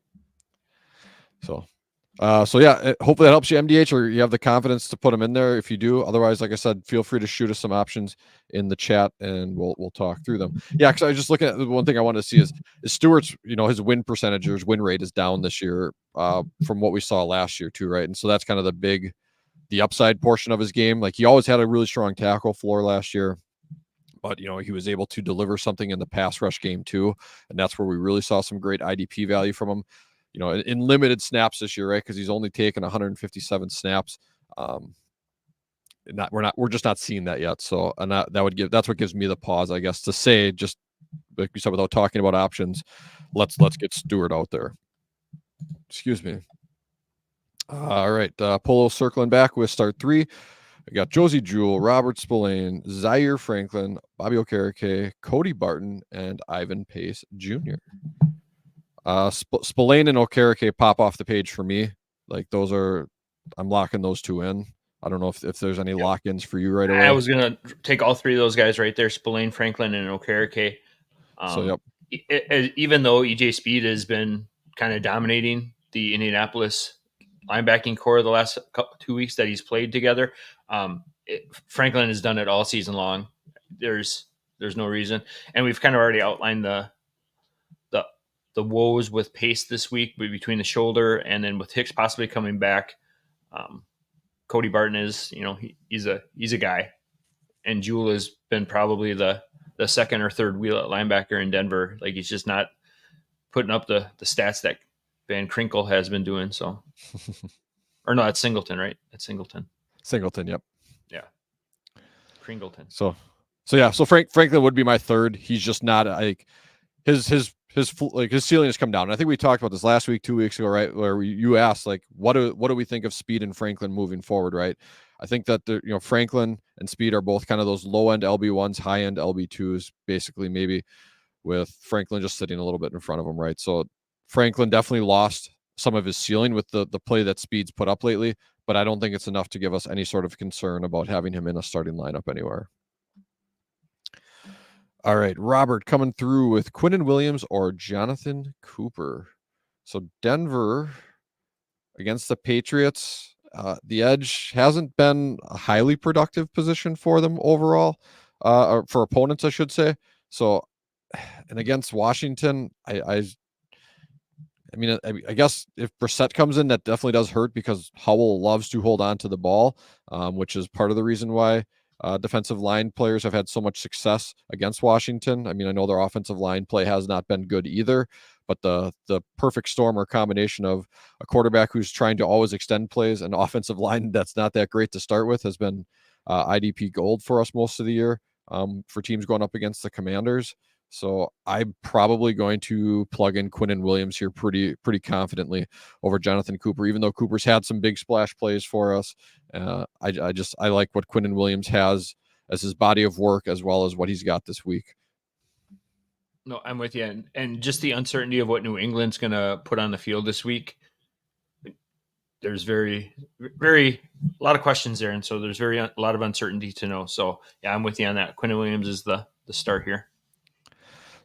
Speaker 1: So yeah, hopefully that helps you, MDH, or you have the confidence to put him in there. If you do, otherwise, like I said, feel free to shoot us some options in the chat, and we'll talk through them. Yeah, because I was just looking at the one thing I wanted to see is Stewart's, his win percentage or his win rate is down this year from what we saw last year too, right? And so that's kind of the upside portion of his game. Like he always had a really strong tackle floor last year, but he was able to deliver something in the pass rush game too, and that's where we really saw some great IDP value from him. In limited snaps this year, right? Because he's only taken 157 snaps. We're just not seeing that yet. So, and that's what gives me the pause, I guess, to say, just like you said, without talking about options, let's get Stewart out there. Excuse me. All right, Polo circling back with start three. I got Josie Jewell, Robert Spillane, Zaire Franklin, Bobby Okereke, Cody Barton, and Ivan Pace Jr. Spillane and Okereke pop off the page for me. Like I'm locking those two in. I don't know if there's any lock-ins for you right away.
Speaker 2: I was gonna take all three of those guys right there: Spillane, Franklin, and Okereke.
Speaker 1: So yep.
Speaker 2: Even though EJ Speed has been kind of dominating the Indianapolis linebacking core the last 2 weeks that he's played together, Franklin has done it all season long. There's no reason, and we've kind of already outlined the woes with Pace this week between the shoulder and then with Hicks possibly coming back. Cody Barton is, he's a guy, and Jewell has been probably the second or third wheel at linebacker in Denver. Like he's just not putting up the stats that Van Krinkle has been doing. So, or no, that's Singleton, right? That's Singleton.
Speaker 1: Yep.
Speaker 2: Yeah. Kringleton.
Speaker 1: So yeah. So Franklin would be my third. He's just not like his ceiling has come down. And I think we talked about this last week, 2 weeks ago, right? Where you asked like, what do we think of Speed and Franklin moving forward, right? I think that Franklin and Speed are both kind of those low end LB1s, high end LB2s, basically, maybe with Franklin just sitting a little bit in front of him, right? So Franklin definitely lost some of his ceiling with the play that Speed's put up lately, but I don't think it's enough to give us any sort of concern about having him in a starting lineup anywhere. All right, Robert coming through with Quinnen Williams or Jonathan Cooper. So Denver against the Patriots, the edge hasn't been a highly productive position for them overall, or for opponents, I should say. So, and against Washington, I guess if Brissett comes in, that definitely does hurt because Howell loves to hold on to the ball, which is part of the reason why defensive line players have had so much success against Washington. I mean, I know their offensive line play has not been good either, but the perfect storm or combination of a quarterback who's trying to always extend plays and offensive line that's not that great to start with has been IDP gold for us most of the year, for teams going up against the Commanders. So I'm probably going to plug in Quinnen Williams here pretty confidently over Jonathan Cooper, even though Cooper's had some big splash plays for us. I like what Quinnen Williams has as his body of work as well as what he's got this week.
Speaker 2: No, I'm with you. And just the uncertainty of what New England's going to put on the field this week. There's very a lot of questions there. And so there's a lot of uncertainty to know. So yeah, I'm with you on that. Quinnen Williams is the start here.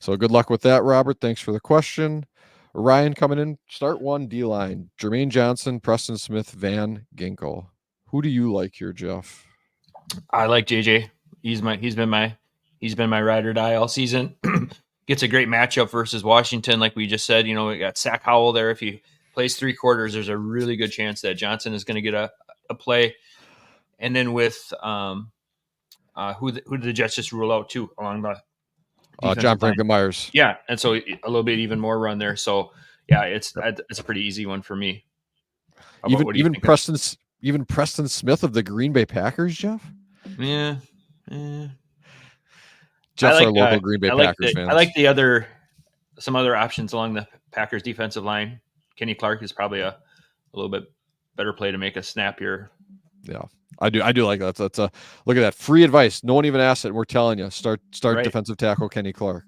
Speaker 1: So good luck with that, Robert. Thanks for the question. Ryan coming in, start one, D-line. Jermaine Johnson, Preston Smith, Van Ginkel. Who do you like here, Jeff?
Speaker 2: I like JJ. He's been my ride or die all season. Gets a great matchup versus Washington, like we just said. We got Sack Howell there. If he plays 3 quarters, there's a really good chance that Johnson is going to get a play. And then with who did the Jets just rule out too along the
Speaker 1: John Franklin Myers.
Speaker 2: Yeah, and so a little bit even more run there. So yeah, it's a pretty easy one for me.
Speaker 1: Even Preston Smith of the Green Bay Packers, Jeff.
Speaker 2: Yeah.
Speaker 1: Jeff's our local Green Bay Packers fans.
Speaker 2: I like some other options along the Packers defensive line. Kenny Clark is probably a little bit better play to make a snap here.
Speaker 1: Yeah, I do like that. That's look at that free advice. No one even asked it. We're telling you, start right. Defensive tackle Kenny Clark.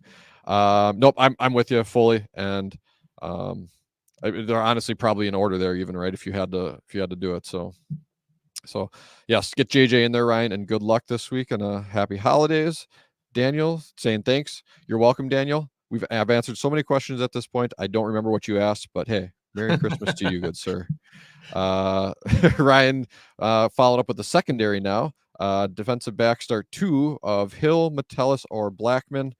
Speaker 1: Nope, I'm with you fully, and they're honestly probably in order there, even right if you had to do it. So yes, get JJ in there, Ryan, and good luck this week and happy holidays. Daniel saying thanks. You're welcome, Daniel. I've answered so many questions at this point. I don't remember what you asked, but hey, Merry Christmas to you, good sir. Ryan followed up with the secondary now. Defensive back start 2 of Hill, Metellus, or Blackman.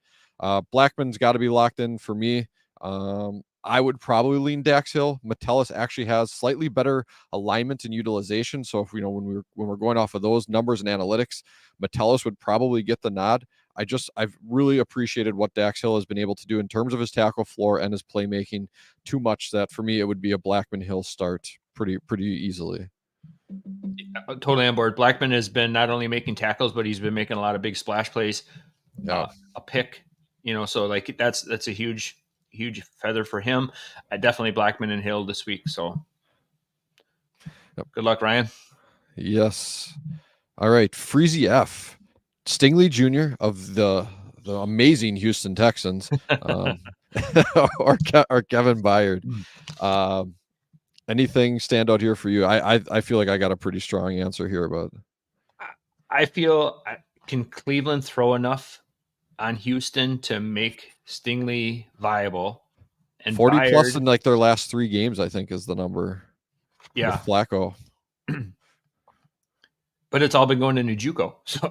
Speaker 1: Blackman's got to be locked in for me. I would probably lean Dax Hill. Metellus actually has slightly better alignment and utilization. So if when we're going off of those numbers and analytics, Metellus would probably get the nod. I've really appreciated what Dax Hill has been able to do in terms of his tackle floor and his playmaking too much that for me it would be a Blackman Hill start pretty easily.
Speaker 2: Totally on board. Blackman has been not only making tackles, but he's been making a lot of big splash plays. A pick, so like that's a huge feather for him. Definitely Blackman and Hill this week. So Good luck, Ryan.
Speaker 1: Yes. All right. Freezy F. Stingley Jr. of the amazing Houston Texans, or Kevin Byard. Anything stand out here for you? I feel like I got a pretty strong answer here, but
Speaker 2: I feel can Cleveland throw enough on Houston to make Stingley viable? And
Speaker 1: 40
Speaker 2: Byard,
Speaker 1: plus in like their last 3 games, I think is the number.
Speaker 2: Yeah,
Speaker 1: with Flacco.
Speaker 2: But it's all been going to Njoku, so.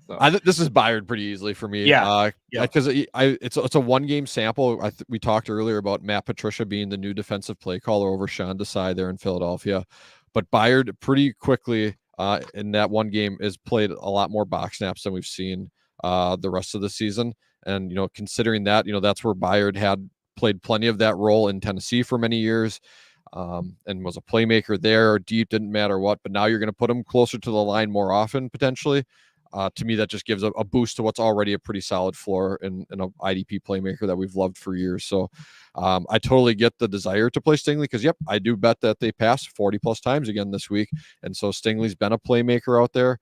Speaker 1: I think this is Byard pretty easily for me.
Speaker 2: Yeah,
Speaker 1: because it's a 1-game sample. We talked earlier about Matt Patricia being the new defensive play caller over Sean Desai there in Philadelphia, but Byard pretty quickly in that 1 game has played a lot more box snaps than we've seen the rest of the season. And considering that, that's where Byard had played plenty of that role in Tennessee for many years. And was a playmaker there or deep, didn't matter what, but now you're going to put him closer to the line more often, potentially. To me, that just gives a boost to what's already a pretty solid floor in an IDP playmaker that we've loved for years. So I totally get the desire to play Stingley because, I do bet that they pass 40 plus times again this week. And so Stingley's been a playmaker out there.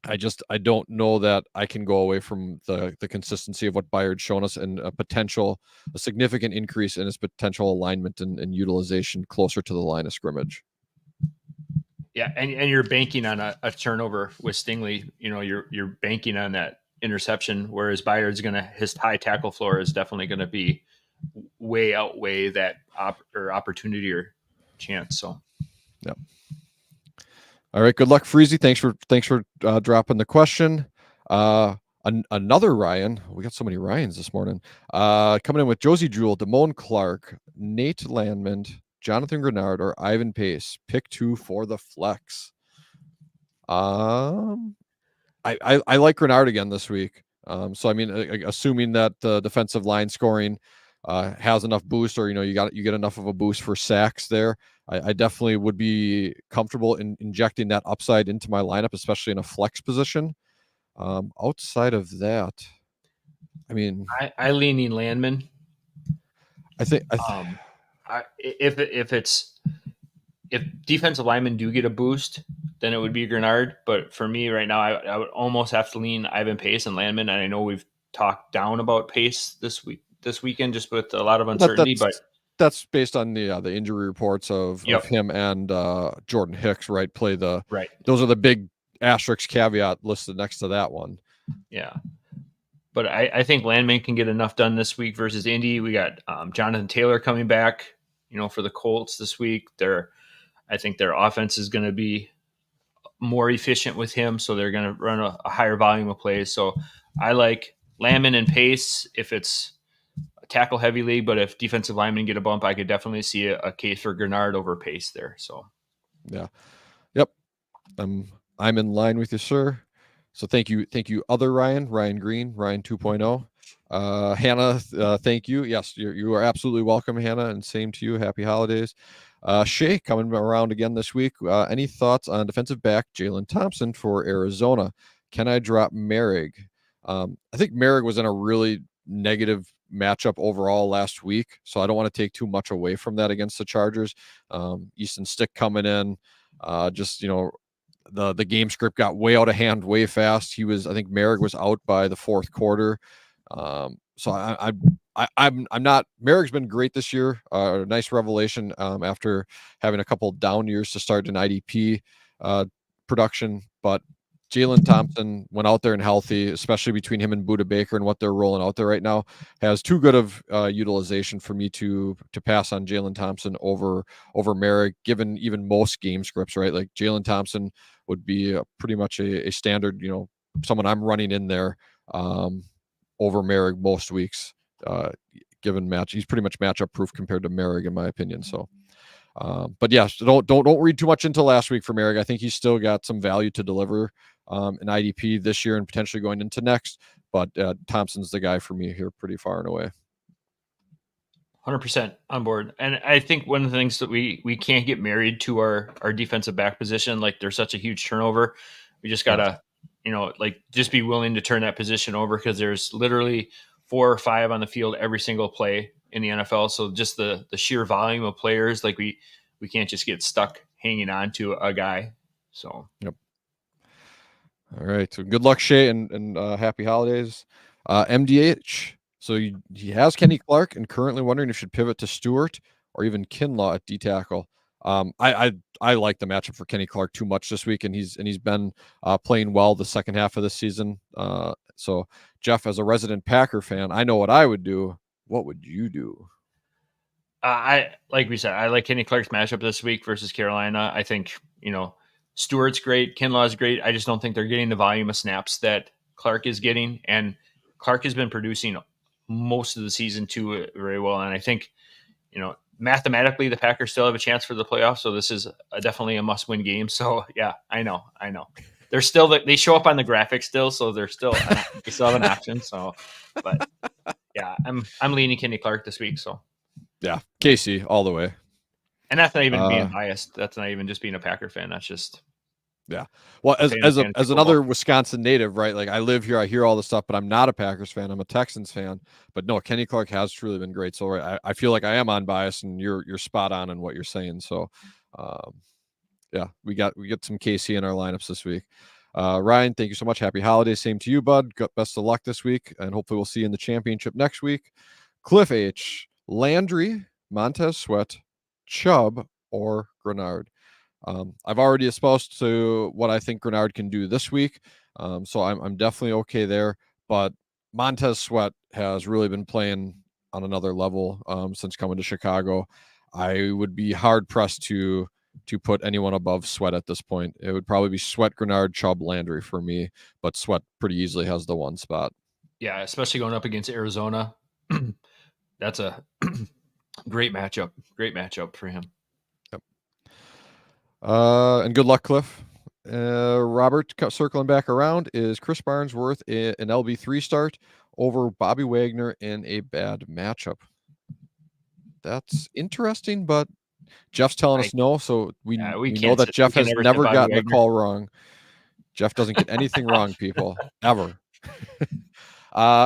Speaker 1: I don't know that I can go away from the consistency of what Byard's shown us and a significant increase in his potential alignment and utilization closer to the line of scrimmage.
Speaker 2: Yeah, and you're banking on a turnover with Stingley. You're banking on that interception, whereas Byard's his high tackle floor is definitely going to be outweigh that opportunity or chance. So,
Speaker 1: yeah. All right. Good luck, Freezy. Thanks for dropping the question. Another Ryan. We got so many Ryans this morning. Coming in with Josie Jewell, Damone Clark, Nate Landman, Jonathan Grenard or Ivan Pace. Pick 2 for the flex. I like Grenard again this week. So I mean, assuming that the defensive line scoring has enough boost, or you get enough of a boost for sacks there, I definitely would be comfortable in injecting that upside into my lineup, especially in a flex position. Outside of that, I mean,
Speaker 2: I lean in Landman.
Speaker 1: I think
Speaker 2: If defensive linemen do get a boost, then it would be Grenard. But for me right now, I would almost have to lean Ivan Pace and Landman. And I know we've talked down about Pace this weekend, just with a lot of uncertainty. But
Speaker 1: that's based on the injury reports of him and Jordan Hicks, right?
Speaker 2: Right.
Speaker 1: Those are the big asterisk caveat listed next to that one.
Speaker 2: Yeah. But I think Landman can get enough done this week versus Indy. We got Jonathan Taylor coming back, for the Colts this week. I think their offense is going to be more efficient with him, so they're going to run a higher volume of plays. So I like Landman and Pace if it's a tackle heavy league, but if defensive linemen get a bump, I could definitely see a case for Grenard over Pace there. So,
Speaker 1: yeah, yep, I'm in line with you, sir. So thank you, other Ryan Green, Ryan 2.0. Hannah, thank you. Yes, you are absolutely welcome, Hannah, and same to you. Happy holidays. Shay coming around again this week. Any thoughts on defensive back Jalen Thompson for Arizona? Can I drop Merrig? I think Merrig was in a really negative matchup overall last week, so I don't want to take too much away from that against the Chargers. Easton Stick coming in, the game script got way out of hand way fast. I think Merrig was out by the fourth quarter. So I'm not. Merrick's been great this year. Nice revelation after having a couple down years to start an IDP production. But Jalen Thompson went out there and healthy, especially between him and Budda Baker and what they're rolling out there right now, has too good of utilization for me to pass on Jalen Thompson over Merrick, given even most game scripts, right? Like Jalen Thompson would be pretty much a standard, someone I'm running in there over Merrick most weeks, given match. He's pretty much matchup proof compared to Merrick, in my opinion. So, but yes, don't read too much into last week for Merrick. I think he's still got some value to deliver in IDP this year and potentially going into next. But Thompson's the guy for me here, pretty far and away.
Speaker 2: 100% on board. And I think one of the things that we can't get married to our defensive back position, like there's such a huge turnover. We just gotta, just be willing to turn that position over, because there's literally 4 or 5 on the field every single play in the NFL. So just the sheer volume of players, like we can't just get stuck hanging on to a guy. So,
Speaker 1: yep. All right. So good luck, Shay, and happy holidays. MDH. So he has Kenny Clark and currently wondering if he should pivot to Stewart or even Kinlaw at D tackle. I like the matchup for Kenny Clark too much this week, and he's been playing well the second half of the season. So Jeff, as a resident Packer fan, I know what I would do. What would you do?
Speaker 2: Like we said, I like Kenny Clark's matchup this week versus Carolina. I think Stewart's great, Kinlaw's great. I just don't think they're getting the volume of snaps that Clark is getting, and Clark has been producing most of the season too very well. And I think mathematically the Packers still have a chance for the playoffs, so this is definitely a must-win game. So yeah, I know. They're still they show up on the graphics still, so they still have an option. So, but yeah, I'm leaning Kenny Clark this week. So
Speaker 1: yeah, KC all the way.
Speaker 2: And that's not even being biased. That's not even just being a Packer fan. That's just
Speaker 1: Well, as another Wisconsin native, right? Like I live here, I hear all this stuff, but I'm not a Packers fan. I'm a Texans fan. But no, Kenny Clark has truly been great. So I feel like I am unbiased, and you're spot on in what you're saying. So, we get some KC in our lineups this week. Ryan, thank you so much. Happy holidays. Same to you, bud. Best of luck this week, and hopefully we'll see you in the championship next week. Cliff H, Landry, Montez Sweat, Chubb, or Grenard. I've already espoused to what I think Grenard can do this week, so I'm definitely okay there. But Montez Sweat has really been playing on another level since coming to Chicago. I would be hard pressed to put anyone above Sweat at this point. It would probably be Sweat, Grenard, Chubb, Landry for me, but Sweat pretty easily has the one spot.
Speaker 2: Yeah, especially going up against Arizona. That's Great matchup for him.
Speaker 1: Yep. And good luck, Cliff. Robert, circling back around, is Chris Barnes worth an LB3 start over Bobby Wagner in a bad matchup? That's interesting, but Jeff's telling us no, so we know that Jeff has never gotten a call wrong. Jeff doesn't get anything wrong, people, ever.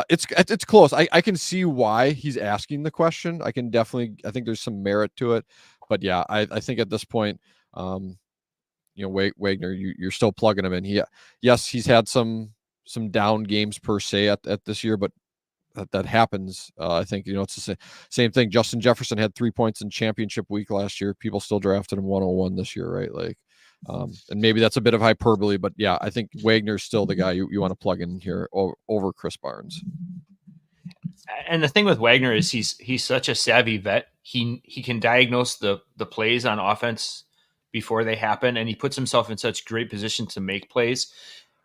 Speaker 1: It's close. I can see why he's asking the question. I think there's some merit to it, but yeah, I think at this point, Wagner, you're still plugging him in. Yes, he's had some down games per se at this year, but that happens. I think it's the same thing. Justin Jefferson had 3 points in championship week last year. People still drafted him 101 this year, right? Like, and maybe that's a bit of hyperbole, but yeah, I think Wagner's still the guy you want to plug in here over Chris Barnes.
Speaker 2: And the thing with Wagner is he's such a savvy vet. He can diagnose the plays on offense before they happen, and he puts himself in such great position to make plays.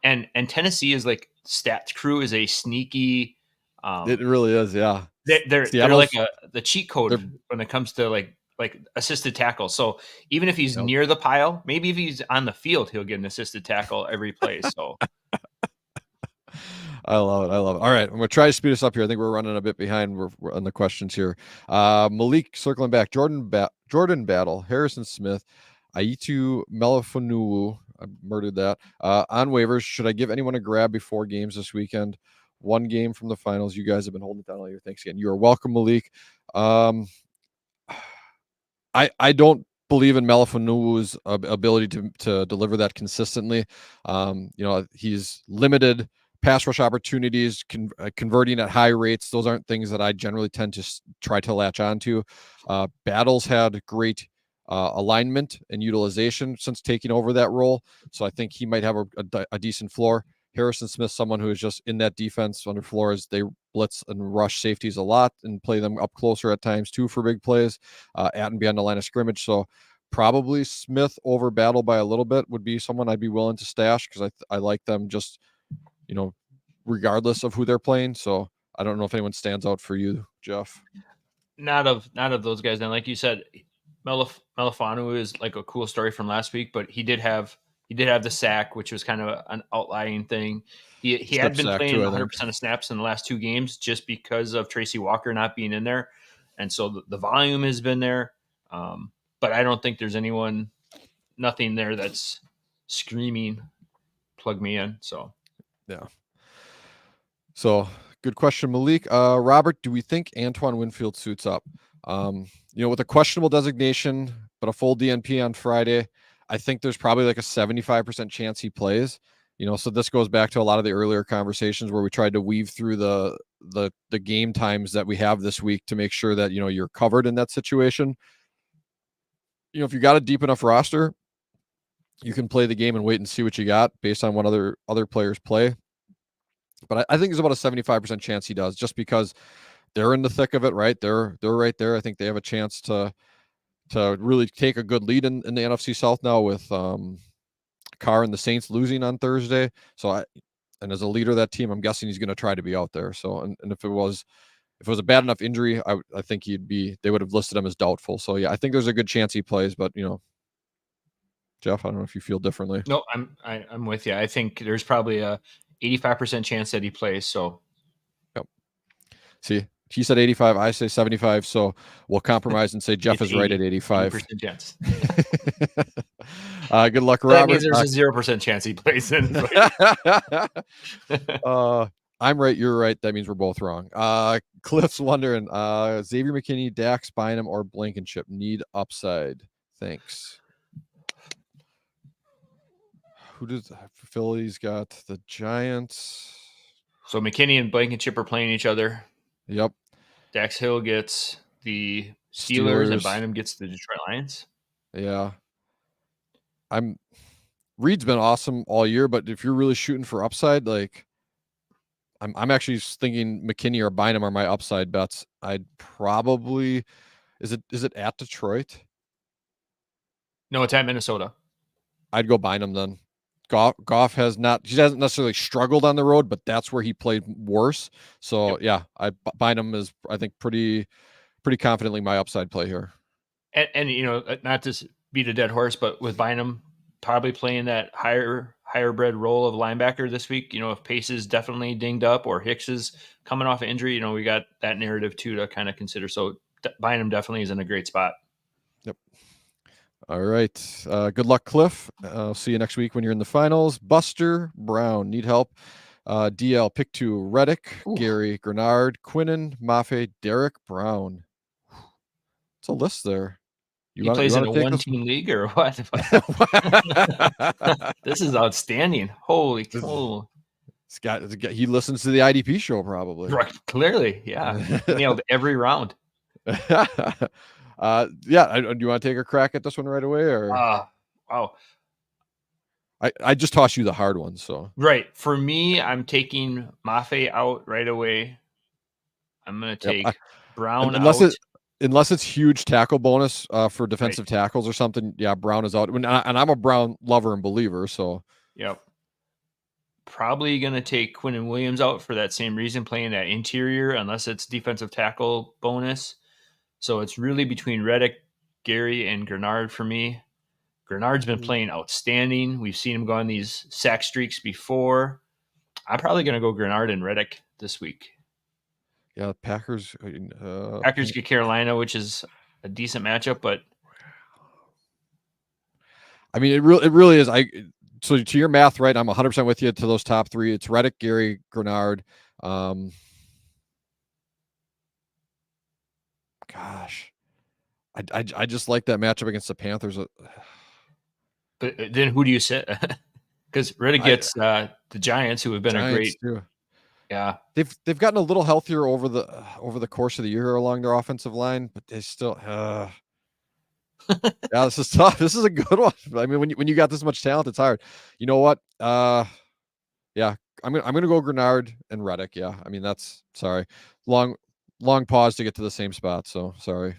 Speaker 2: And Tennessee is like stat crew is a sneaky.
Speaker 1: It really is, yeah.
Speaker 2: They're like the cheat code when it comes to like assisted tackle. So even if he's near the pile, maybe if he's on the field, he'll get an assisted tackle every play. So
Speaker 1: I love it. All right, I'm gonna try to speed us up here. I think we're running a bit behind. We're on the questions here. Malik, circling back. Jordan Battle, Harrison Smith, Aitu Melifonwu. I murdered that. On waivers, should I give anyone a grab before games this weekend? One game from the finals. You guys have been holding it down all year. Thanks again. You are welcome, Malik. I don't believe in Melifonwu's ability to deliver that consistently. He's limited pass rush opportunities, converting at high rates. Those aren't things that I generally tend to try to latch onto. Battles had great alignment and utilization since taking over that role, so I think he might have a decent floor. Harrison Smith, someone who is just in that defense under Flores, they blitz and rush safeties a lot and play them up closer at times too for big plays, at and beyond the line of scrimmage. So probably Smith over Battle by a little bit would be someone I'd be willing to stash because I like them just, regardless of who they're playing. So I don't know if anyone stands out for you, Jeff.
Speaker 2: Not of those guys. And like you said, Melifonwu is like a cool story from last week, but he did have the sack, which was kind of an outlying thing. He had been playing 100% of snaps in the last 2 games just because of Tracy Walker not being in there. And so the volume has been there. But I don't think there's nothing there that's screaming, plug me in. So,
Speaker 1: yeah. So good question, Malik. Robert, do we think Antoine Winfield suits up? With a questionable designation, but a full DNP on Friday, I think there's probably like a 75% chance he plays. So this goes back to a lot of the earlier conversations where we tried to weave through the game times that we have this week to make sure that, you're covered in that situation. If you got a deep enough roster, you can play the game and wait and see what you got based on what other players play. But I think there's about a 75% chance he does, just because they're in the thick of it, right? They're right there. I think they have a chance to really take a good lead in the NFC South now with Carr and the Saints losing on Thursday. So and as a leader of that team, I'm guessing he's going to try to be out there. So and if it was a bad enough injury, I think they would have listed him as doubtful. So yeah, I think there's a good chance he plays, but Jeff, I don't know if you feel differently.
Speaker 2: No, I'm with you. I think there's probably a 85% chance that he plays. So,
Speaker 1: yep. See, he said 85. I say 75. So we'll compromise and say Jeff is right at 85.
Speaker 2: 80% chance.
Speaker 1: Good luck, Robert.
Speaker 2: That means there's a 0% chance he plays in.
Speaker 1: I'm right. You're right. That means we're both wrong. Cliff's wondering, Xavier McKinney, Dax Bynum, or Blankenship need upside. Thanks. Who does Philly's got? The Giants.
Speaker 2: So McKinney and Blankenship are playing each other.
Speaker 1: Yep.
Speaker 2: Dax Hill gets the Steelers and Bynum gets the Detroit Lions.
Speaker 1: Yeah. Reed's been awesome all year, but if you're really shooting for upside, like I'm actually thinking McKinney or Bynum are my upside bets. I'd probably is it at Detroit?
Speaker 2: No, it's at Minnesota.
Speaker 1: I'd go Bynum then. Goff hasn't necessarily struggled on the road, but that's where he played worse. So yeah, Bynum is, I think, pretty pretty confidently my upside play here.
Speaker 2: And not to beat a dead horse, but with Bynum probably playing that higher bred role of linebacker this week, if Pace is definitely dinged up or Hicks is coming off an injury, we got that narrative too to kind of consider. So Bynum definitely is in a great spot.
Speaker 1: Yep. All right. Good luck, Cliff. I'll see you next week when you're in the finals. Buster Brown, need help. DL, pick 2, Reddick, Gary, Grenard, Quinnen, Mafe, Derek Brown. It's a list there.
Speaker 2: He plays in a one-team league or what? This is outstanding. Holy cow.
Speaker 1: He listens to the IDP show probably.
Speaker 2: Right, clearly, yeah. Nailed every round.
Speaker 1: Yeah. Do you want to take a crack at this one right away, or?
Speaker 2: Wow.
Speaker 1: I just tossed you the hard one, so.
Speaker 2: Right. For me, I'm taking Mafe out right away. I'm going to take Brown out.
Speaker 1: Unless it's huge tackle bonus for defensive tackles or something. Yeah, Brown is out. And I'm a Brown lover and believer, so.
Speaker 2: Yep. Probably going to take Quinnen Williams out for that same reason, playing that interior, unless it's defensive tackle bonus. So it's really between Reddick, Gary, and Grenard for me. Grenard's been playing outstanding. We've seen him go on these sack streaks before. I'm probably going to go Grenard and Reddick this week.
Speaker 1: Yeah, Packers
Speaker 2: get Carolina, which is a decent matchup, but
Speaker 1: I mean, it really is. So to your math, right? I'm 100% with you to those top 3. It's Reddick, Gary, Grenard. Gosh, I just like that matchup against the Panthers.
Speaker 2: But then who do you sit? Because Reddick gets the Giants, who have been a great.
Speaker 1: Too.
Speaker 2: Yeah,
Speaker 1: they've gotten a little healthier over the course of the year along their offensive line, but they still. Yeah, this is tough. This is a good one. I mean, when you got this much talent, it's hard. You know what? Yeah, I'm gonna go Grenard and Reddick. Yeah, I mean that's sorry, long pause to get to the same spot. So sorry.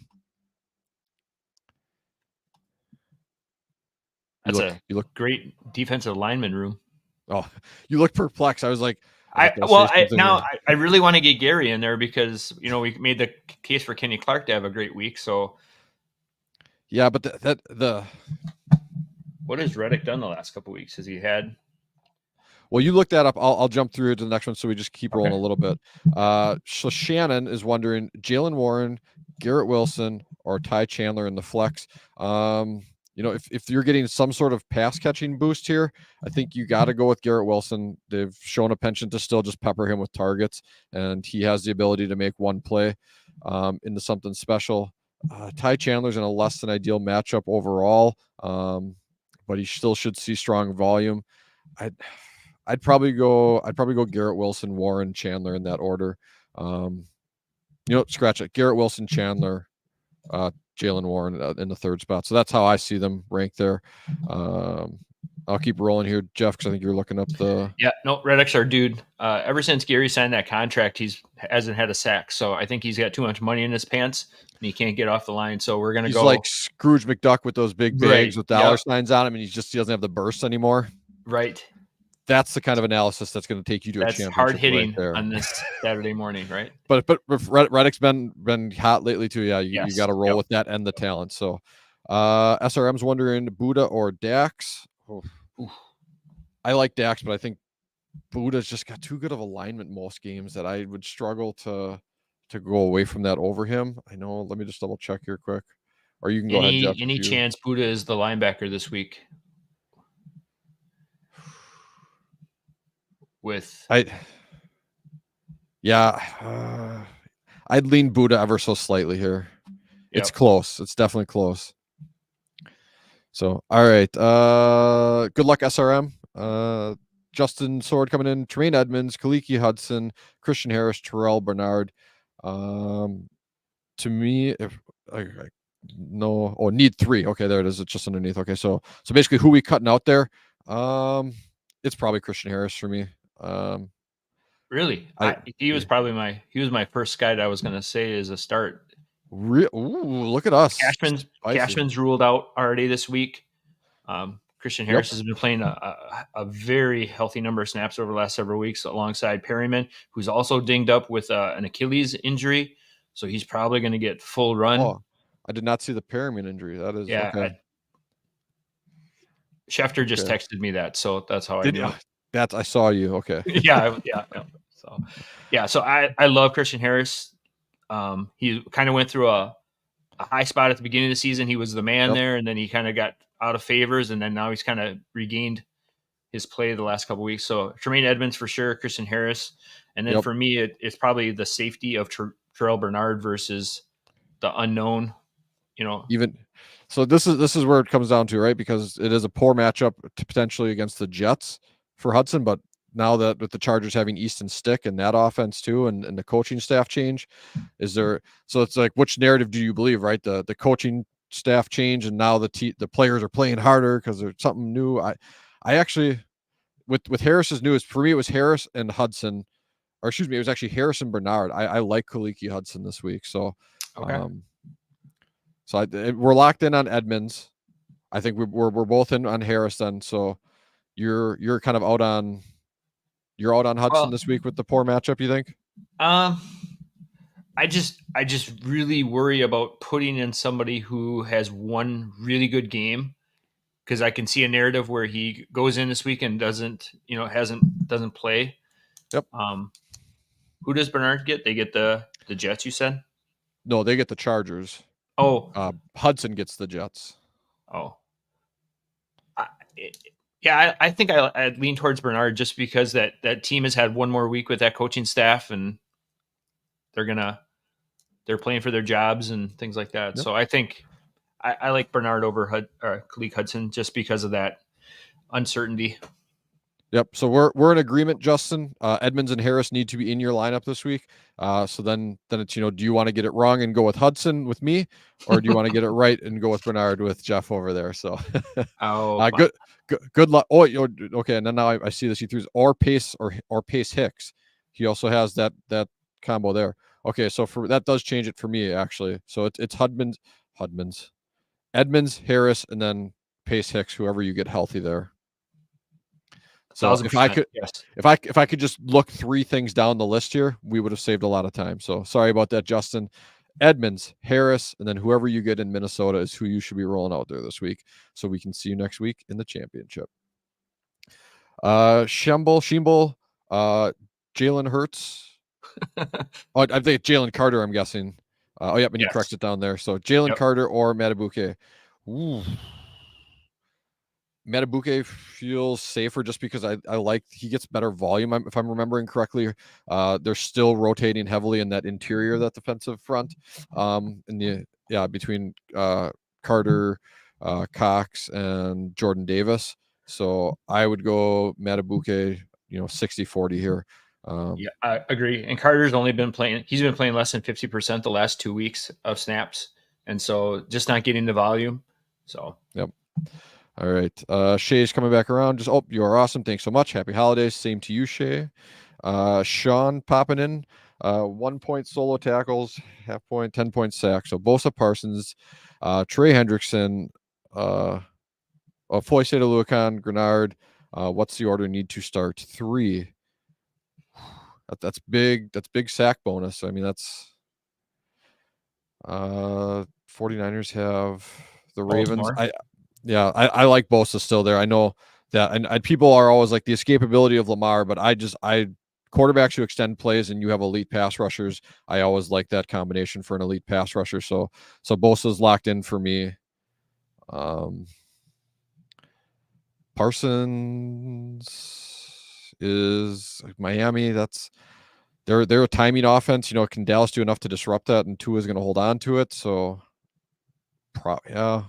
Speaker 2: You look great defensive lineman room.
Speaker 1: Oh, you look perplexed. I was like,
Speaker 2: I really want to get Gary in there because we made the case for Kenny Clark to have a great week. So
Speaker 1: yeah, but
Speaker 2: what has Reddick done the last couple of weeks? Has he had?
Speaker 1: Well, you look that up. I'll jump through to the next one, so we just keep rolling a little bit. So Shannon is wondering: Jalen Warren, Garrett Wilson, or Ty Chandler in the flex. If you're getting some sort of pass catching boost here, I think you got to go with Garrett Wilson. They've shown a penchant to still just pepper him with targets, and he has the ability to make one play into something special. Ty Chandler's in a less than ideal matchup overall, but he still should see strong volume. I'd probably go Garrett Wilson, Warren, Chandler in that order. Scratch it. Garrett Wilson, Chandler, Jalen Warren in the third spot. So that's how I see them ranked there. I'll keep rolling here, Jeff, because I think you're looking up the.
Speaker 2: Yeah, no, Reddick's our dude. Ever since Gary signed that contract, hasn't had a sack. So I think he's got too much money in his pants and he can't get off the line. So we're gonna go.
Speaker 1: He's like Scrooge McDuck with those big bags with dollar signs on him, and he doesn't have the burst anymore.
Speaker 2: Right.
Speaker 1: That's the kind of analysis that's going to take you to a championship.
Speaker 2: Hard hitting on this Saturday morning, right?
Speaker 1: But Reddick's been hot lately too. Yeah, you got to roll with that and the talent. So, SRM's wondering Buddha or Dax. Oh. I like Dax, but I think Buddha's just got too good of alignment most games that I would struggle to go away from that over him. I know. Let me just double check here quick. Or you can go ahead, Jeff.
Speaker 2: Any chance Buddha is the linebacker this week? I'd lean Buddha ever so slightly here.
Speaker 1: Yep. It's close. It's definitely close. So, all right. Good luck, SRM. Justin Sword coming in. Tremaine Edmonds, Kaliki Hudson, Christian Harris, Terrell Bernard. To me, need 3. Okay, there it is. It's just underneath. Okay, so basically, who we cutting out there? It's probably Christian Harris for me.
Speaker 2: Really? He was my first guy that I was going to say as a start.
Speaker 1: Look at us.
Speaker 2: Cashman's ruled out already this week. Christian Harris has been playing a very healthy number of snaps over the last several weeks alongside Perryman, who's also dinged up with an Achilles injury. so he's probably going to get full run.
Speaker 1: Oh, I did not see the Perriman injury. That is
Speaker 2: Yeah,
Speaker 1: okay.
Speaker 2: Schefter just
Speaker 1: Okay.
Speaker 2: texted me that, so that's how I
Speaker 1: Did
Speaker 2: knew it.
Speaker 1: that's I saw you. Okay.
Speaker 2: Yeah. So I love Christian Harris. He kind of went through a high spot at the beginning of the season. He was the man
Speaker 1: Yep.
Speaker 2: there, and then he kind of got out of favors, and then now he's kind of regained his play the last couple of weeks. So Tremaine Edmonds for sure, Christian Harris, and then
Speaker 1: Yep.
Speaker 2: for me, it's probably the safety of Terrell Bernard versus the unknown. You know,
Speaker 1: Even so, this is where it comes down to, right? Because it is a poor matchup to potentially against the Jets for Hudson, but now that with the Chargers having Easton Stick and that offense too, and the coaching staff change, is there? So it's like, which narrative do you believe, right? The coaching staff change, and now the players are playing harder because there's something new. I actually with Harris's news for me, it was Harris and Hudson, or excuse me, it was actually Harris and Bernard. I like Kaliki Hudson this week, so.
Speaker 2: okay.
Speaker 1: Um, we're locked in on Edmonds. I think we're both in on Harris then. So you're kind of you're out on Hudson
Speaker 2: Well,
Speaker 1: this week with the poor matchup. You think?
Speaker 2: um, I just really worry about putting in somebody who has one really good game, because I can see a narrative where he goes in this week and doesn't play.
Speaker 1: Yep.
Speaker 2: Um, who does Bernard get? They get the Jets, you said?
Speaker 1: No, they get the Chargers.
Speaker 2: Oh,
Speaker 1: Hudson gets the Jets.
Speaker 2: oh, I, yeah. I think I'd lean towards Bernard just because that team has had one more week with that coaching staff, and they're playing for their jobs and things like that.
Speaker 1: Yep.
Speaker 2: So I think I like Bernard over Khaleke Hudson just because of that uncertainty.
Speaker 1: Yep. So we're in agreement, Justin. Edmonds and Harris need to be in your lineup this week. So then it's do you want to get it wrong and go with Hudson with me, or do you want to get it right and go with Bernard with Jeff over there? So
Speaker 2: Oh,
Speaker 1: good luck. Oh, okay. And then now I see this. He threw or Pace Hicks. He also has that combo there. Okay, so for that does change it for me actually. So it's Hudmans, Edmonds, Harris, and then Pace Hicks, whoever you get healthy there. So if I
Speaker 2: 1,000%.
Speaker 1: could,
Speaker 2: Yes.
Speaker 1: if I could just look three things down the list here, we would have saved a lot of time. So sorry about that, Justin. Edmonds, Harris, and then whoever you get in Minnesota is who you should be rolling out there this week. So we can see you next week in the championship. Shimble, Jalen Hurts. Oh, I think Jalen Carter, I'm guessing. Yep, and he corrects
Speaker 2: Yes.
Speaker 1: it down there. So Jalen
Speaker 2: Yep.
Speaker 1: Carter or Matabuke. Ooh. Matabuke feels safer just because I like he gets better volume. If I'm remembering correctly, they're still rotating heavily in that interior, that defensive front, between Carter, Cox, and Jordan Davis. So I would go Matabuke, 60-40 here.
Speaker 2: Yeah, I agree. And Carter's only been playing. He's been playing less than 50% the last 2 weeks of snaps, and so just not getting the volume. So
Speaker 1: Yep. All right. Shay's coming back around. You are awesome. Thanks so much. Happy holidays. Same to you, Shay. Sean popping in. 1 point solo tackles, half point, 10-point sack. So Bosa, Parsons, Trey Hendrickson, Foy Luacan, Grenard. What's the order? Need to start 3. That's big. That's big sack bonus. I mean, that's 49ers have the Ravens.
Speaker 2: Baltimore.
Speaker 1: I like Bosa still there. I know that, and people are always like the escapability of Lamar, but I quarterbacks who extend plays and you have elite pass rushers. I always like that combination for an elite pass rusher. So Bosa's locked in for me. Parsons is Miami. That's they're a timing offense. Can Dallas do enough to disrupt that? And Tua is going to hold on to it. So, yeah.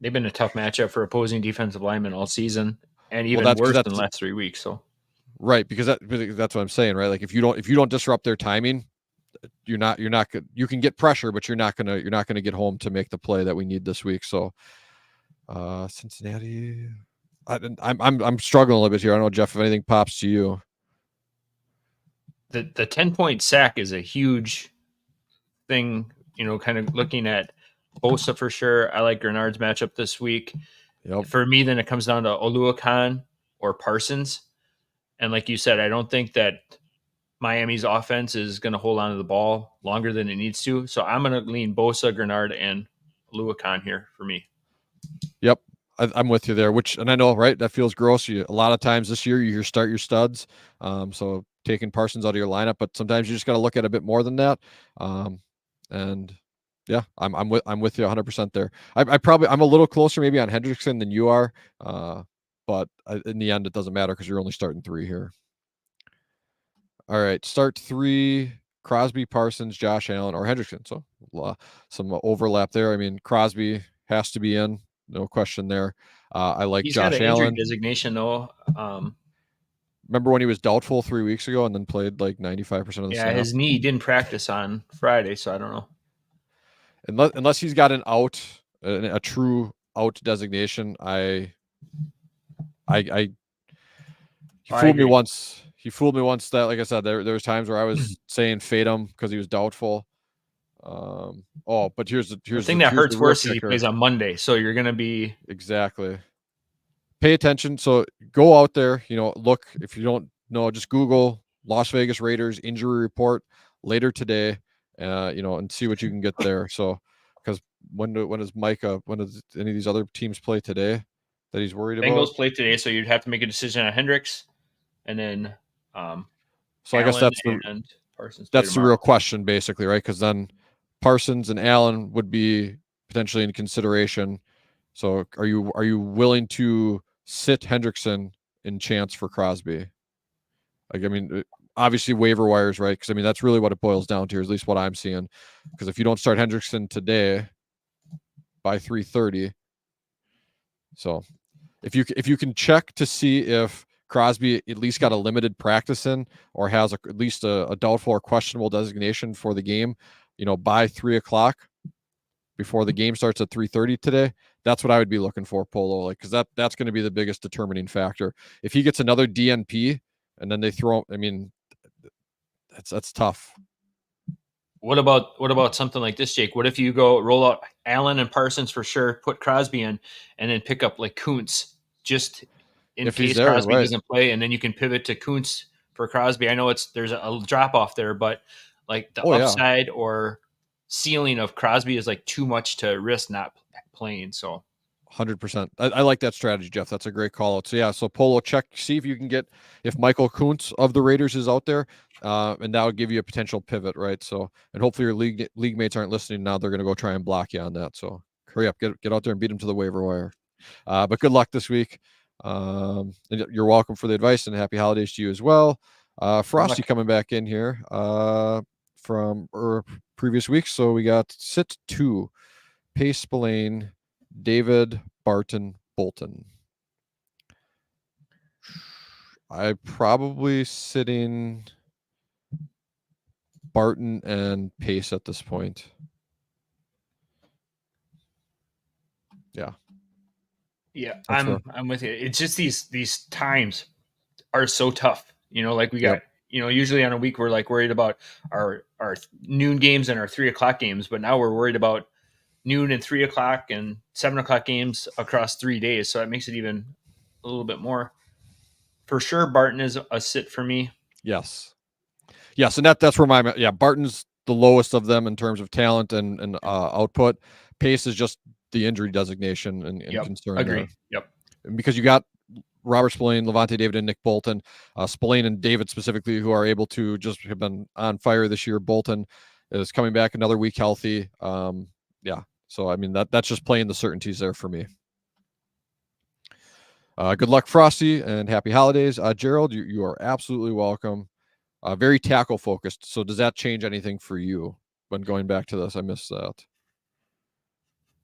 Speaker 2: They've been a tough matchup for opposing defensive linemen all season, and
Speaker 1: Well,
Speaker 2: even worse than the last 3 weeks. So
Speaker 1: right, because that's what I'm saying, right? Like if you don't disrupt their timing, you're not good. You can get pressure, but you're not gonna get home to make the play that we need this week. So, Cincinnati. I'm struggling a little bit here. I don't know, Jeff, if anything pops to you.
Speaker 2: the 10-point sack is a huge thing. Kind of looking at Bosa for sure. I like Grenard's matchup this week.
Speaker 1: Yep.
Speaker 2: For me, then it comes down to Oluokun or Parsons. And like you said, I don't think that Miami's offense is going to hold on to the ball longer than it needs to. So I'm going to lean Bosa, Grenard, and Luakon here for me.
Speaker 1: Yep. I'm with you there, and I know, right? That feels gross. A lot of times this year you start your studs. So taking Parsons out of your lineup, but sometimes you just got to look at a bit more than that. And yeah, I'm with you 100% there. I'm a little closer maybe on Hendrickson than you are. But in the end, it doesn't matter because you're only starting 3 here. All right, start 3: Crosby, Parsons, Josh Allen, or Hendrickson. So some overlap there. I mean, Crosby has to be in, no question there. I like
Speaker 2: He's got
Speaker 1: Josh
Speaker 2: an injury
Speaker 1: Allen.
Speaker 2: designation though.
Speaker 1: Remember when he was doubtful 3 weeks ago and then played like 95% of the
Speaker 2: Yeah,
Speaker 1: snaps?
Speaker 2: his knee didn't practice on Friday, so I don't know.
Speaker 1: Unless he's got an out, a true out designation, he fooled me once. He fooled me once that, like I said, there was times where I was saying fade him because he was doubtful. But here's the
Speaker 2: thing that hurts
Speaker 1: real
Speaker 2: worse is he
Speaker 1: kicker.
Speaker 2: plays on Monday, so you're going to be
Speaker 1: exactly. Pay attention. So go out there, look, if you don't know, just Google Las Vegas Raiders injury report later today, and see what you can get there. So, because when does any of these other teams play today that he's worried about?
Speaker 2: Bengals play today, so you'd have to make a decision on Hendricks, and then
Speaker 1: so I guess
Speaker 2: Allen and Parsons.
Speaker 1: That's the real question, basically, right? Because then Parsons and Allen would be potentially in consideration. So are you willing to sit Hendrickson in chance for Crosby? Like, I mean, obviously waiver wires, right? Because I mean that's really what it boils down to, at least what I'm seeing. Because if you don't start Hendrickson today by 3:30, so if you can check to see if Crosby at least got a limited practice in or has at least a doubtful or questionable designation for the game, by 3:00 before the game starts at 3:30 today, that's what I would be looking for, Polo, like, because that's going to be the biggest determining factor. If he gets another DNP and then they throw, I mean, that's tough.
Speaker 2: What about something like this, Jake? What if you go roll out Allen and Parsons for sure, put Crosby in, and then pick up like Kuntz just in
Speaker 1: If
Speaker 2: case
Speaker 1: he's there,
Speaker 2: Crosby
Speaker 1: right.
Speaker 2: doesn't play, and then you can pivot to Kuntz for Crosby. I know there's a drop off there, but like the upside or ceiling of Crosby is like too much to risk not playing. So
Speaker 1: 100%. I like that strategy, Jeff. That's a great call out. So yeah, so Polo, see if you can get if Michael Kuntz of the Raiders is out there, and that would give you a potential pivot, right? So, and hopefully your league mates aren't listening now. They're going to go try and block you on that. So hurry up, get out there and beat them to the waiver wire. But good luck this week. You're welcome for the advice, and happy holidays to you as well. Frosty coming back in here from previous weeks. So we got sit 2, Pace Spillane, David, Barton, Bolton. I probably sitting Barton and Pace at this point. Yeah.
Speaker 2: Yeah, I'm with you. It's just these times are so tough. Like we got, usually on a week we're like worried about our noon games and our 3:00 games, but now we're worried about noon and 3:00 and 7:00 games across 3 days. So that makes it even a little bit more. For sure, Barton is a sit for me.
Speaker 1: Yes, and that's where Barton's the lowest of them in terms of talent and output. Pace is just the injury designation and concern
Speaker 2: agree.
Speaker 1: there.
Speaker 2: Yep.
Speaker 1: And because you got Robert Spillane, Levante David, and Nick Bolton, Spillane and David specifically, who are able to just have been on fire this year. Bolton is coming back another week healthy. So I mean that's just playing the certainties there for me. Good luck, Frosty, and happy holidays. Gerald, you are absolutely welcome. Very tackle focused. So does that change anything for you when going back to this? I missed that.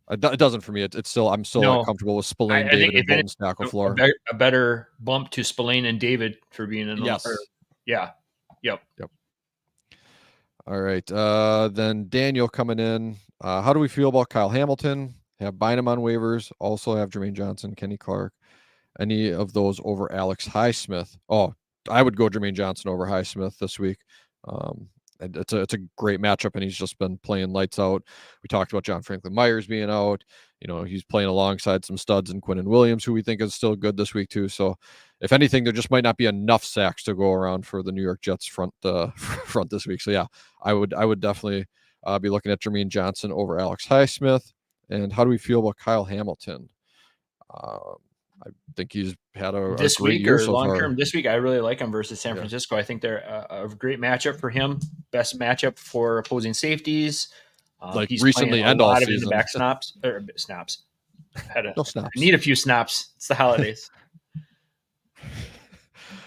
Speaker 1: It doesn't for me. I'm still comfortable with Spillane, David, and Bolton's tackle floor.
Speaker 2: A better bump to Spillane and David for being in.
Speaker 1: Yes.
Speaker 2: Yep.
Speaker 1: All right. Then Daniel coming in. How do we feel about Kyle Hamilton? Have Bynum on waivers. Also have Jermaine Johnson, Kenny Clark. Any of those over Alex Highsmith? Oh, I would go Jermaine Johnson over Highsmith this week. it's a great matchup, and he's just been playing lights out. We talked about John Franklin Myers being out. He's playing alongside some studs and Quinnen Williams, who we think is still good this week too. So, if anything, there just might not be enough sacks to go around for the New York Jets front front this week. So yeah, I would definitely be looking at Jermaine Johnson over Alex Highsmith. And how do we feel about Kyle Hamilton? I think he's had a
Speaker 2: This
Speaker 1: great
Speaker 2: week
Speaker 1: year
Speaker 2: or
Speaker 1: so
Speaker 2: long
Speaker 1: far.
Speaker 2: term, this week I really like him versus San
Speaker 1: Yeah.
Speaker 2: Francisco. I think they're a great matchup for him. Best matchup for opposing safeties.
Speaker 1: Like
Speaker 2: he's
Speaker 1: recently
Speaker 2: playing a
Speaker 1: and all
Speaker 2: lot of in the
Speaker 1: season.
Speaker 2: back snaps.
Speaker 1: No snaps.
Speaker 2: I need a few snaps. It's the holidays.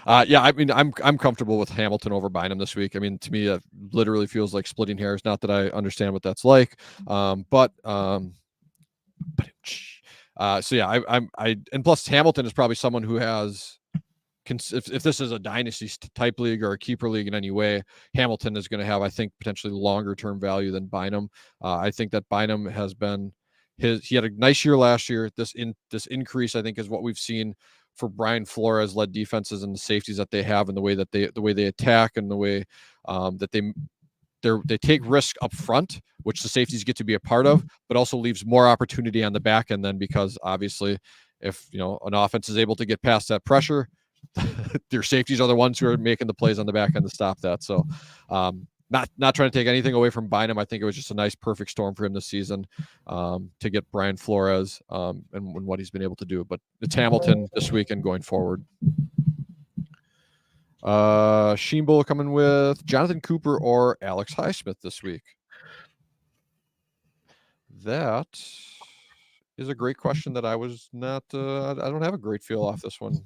Speaker 1: Yeah, I mean, I'm comfortable with Hamilton over Bynum this week. I mean, to me, it literally feels like splitting hairs. Not that I understand what that's like, but so yeah, I and plus Hamilton is probably someone who has, if this is a dynasty type league or a keeper league in any way, Hamilton is going to have, I think, potentially longer term value than Bynum. I think that Bynum has been he had a nice year last year. This increase, I think, is what we've seen for Brian Flores led defenses and the safeties that they have, and the way they attack, and the way that they take risk up front, which the safeties get to be a part of, but also leaves more opportunity on the back end then, because obviously if an offense is able to get past that pressure, their safeties are the ones who are making the plays on the back end to stop that. So not trying to take anything away from Bynum. I think it was just a nice perfect storm for him this season to get Brian Flores and what he's been able to do. But it's Hamilton this week and going forward. Sheemble coming with Jonathan Cooper or Alex Highsmith this week. That is a great question that I was not. I don't have a great feel off this one.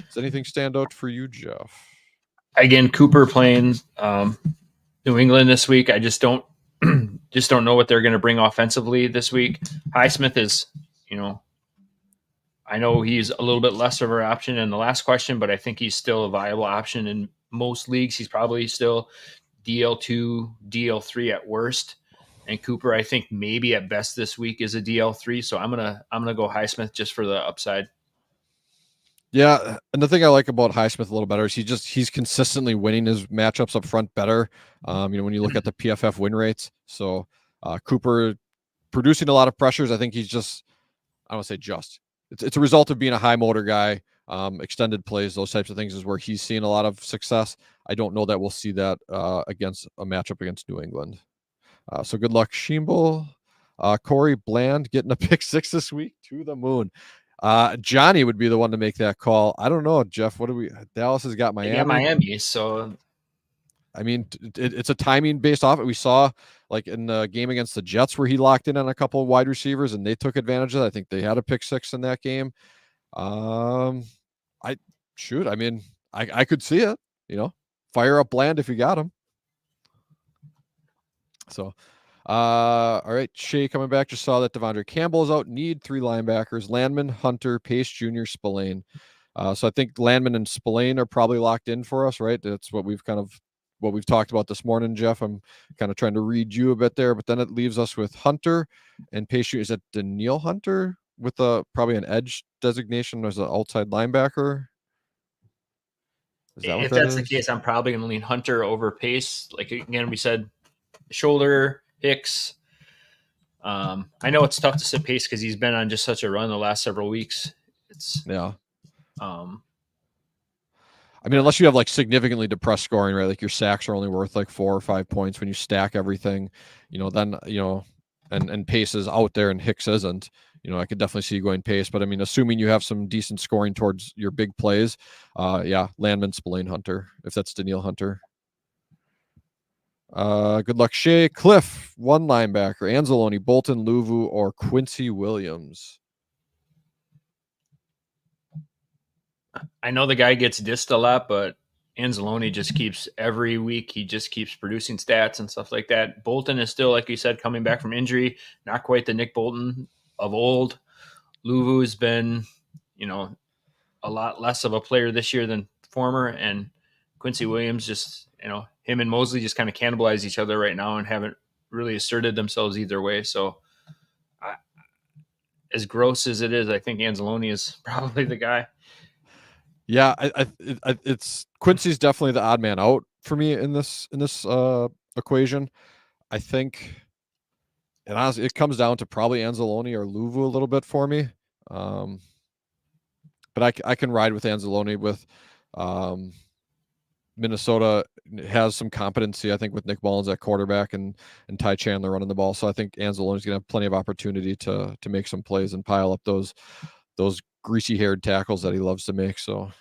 Speaker 1: Does anything stand out for you, Jeff?
Speaker 2: Again, Cooper playing New England this week. I just don't know what they're going to bring offensively this week. Highsmith is, I know he's a little bit less of an option in the last question, but I think he's still a viable option in most leagues. He's probably still DL2, DL3 at worst. And Cooper, I think maybe at best this week is a DL3. So I'm gonna go Highsmith just for the upside.
Speaker 1: Yeah, and the thing I like about Highsmith a little better is he's consistently winning his matchups up front better. When you look at the PFF win rates, so Cooper producing a lot up pressures. I think he's just, I don't want to say just. It's a result of being a high motor guy. Extended plays, those types of things is where he's seeing a lot of success. I don't know that we'll see that against a matchup against New England. So good luck, Sheemble. Corey Bland getting a pick 6 this week, to the moon. Johnny would be the one to make that call. I don't know, Jeff. What do we? Dallas has got Miami.
Speaker 2: They got Miami, so
Speaker 1: I mean, it's a timing based off it. We saw like in the game against the Jets where he locked in on a couple of wide receivers and they took advantage of it. I think they had a pick 6 in that game. I mean, I could see it. Fire up Bland if you got him. So. All right, Shea coming back. Just saw that Devondre Campbell is out. Need 3 linebackers: Landman, Hunter, Pace Jr., Spillane. So I think Landman and Spillane are probably locked in for us, right? That's what we've talked about this morning, Jeff. I'm kind of trying to read you a bit there, but then it leaves us with Hunter and Pace Jr. Is that Daniil Hunter with probably an edge designation as an outside linebacker?
Speaker 2: If that's the case, I'm probably going to lean Hunter over Pace. Like again, we said, shoulder, Hicks. I know it's tough to sit Pace because he's been on just such a run the last several weeks.
Speaker 1: I mean, unless you have like significantly depressed scoring, right? Like your sacks are only worth like 4 or 5 points when you stack everything, then, and Pace is out there and Hicks isn't, I could definitely see you going Pace, but I mean, assuming you have some decent scoring towards your big plays, Landman, Spillane, Hunter, if that's Daniil Hunter. Good luck, Shea. Cliff, 1 linebacker: Anzalone, Bolton, Luvu, or Quincy Williams.
Speaker 2: I know the guy gets dissed a lot, but Anzalone just keeps every week. He just keeps producing stats and stuff like that. Bolton is still, like you said, coming back from injury. Not quite the Nick Bolton of old. Luvu's been, a lot less of a player this year than former. And Quincy Williams just, him and Mosley just kind of cannibalize each other right now and haven't really asserted themselves either way. So as gross as it is, I think Anzalone is probably the guy.
Speaker 1: Yeah, it's Quincy's definitely the odd man out, for me in this equation. I think and honestly, it comes down to probably Anzalone or Luvu a little bit for me. Um, but I can ride with Anzalone with um, Minnesota has some competency, I think, with Nick Mullins at quarterback and Ty Chandler running the ball. So I think Anzalone's going to have plenty of opportunity to make some plays and pile up those greasy haired tackles that he loves to make. So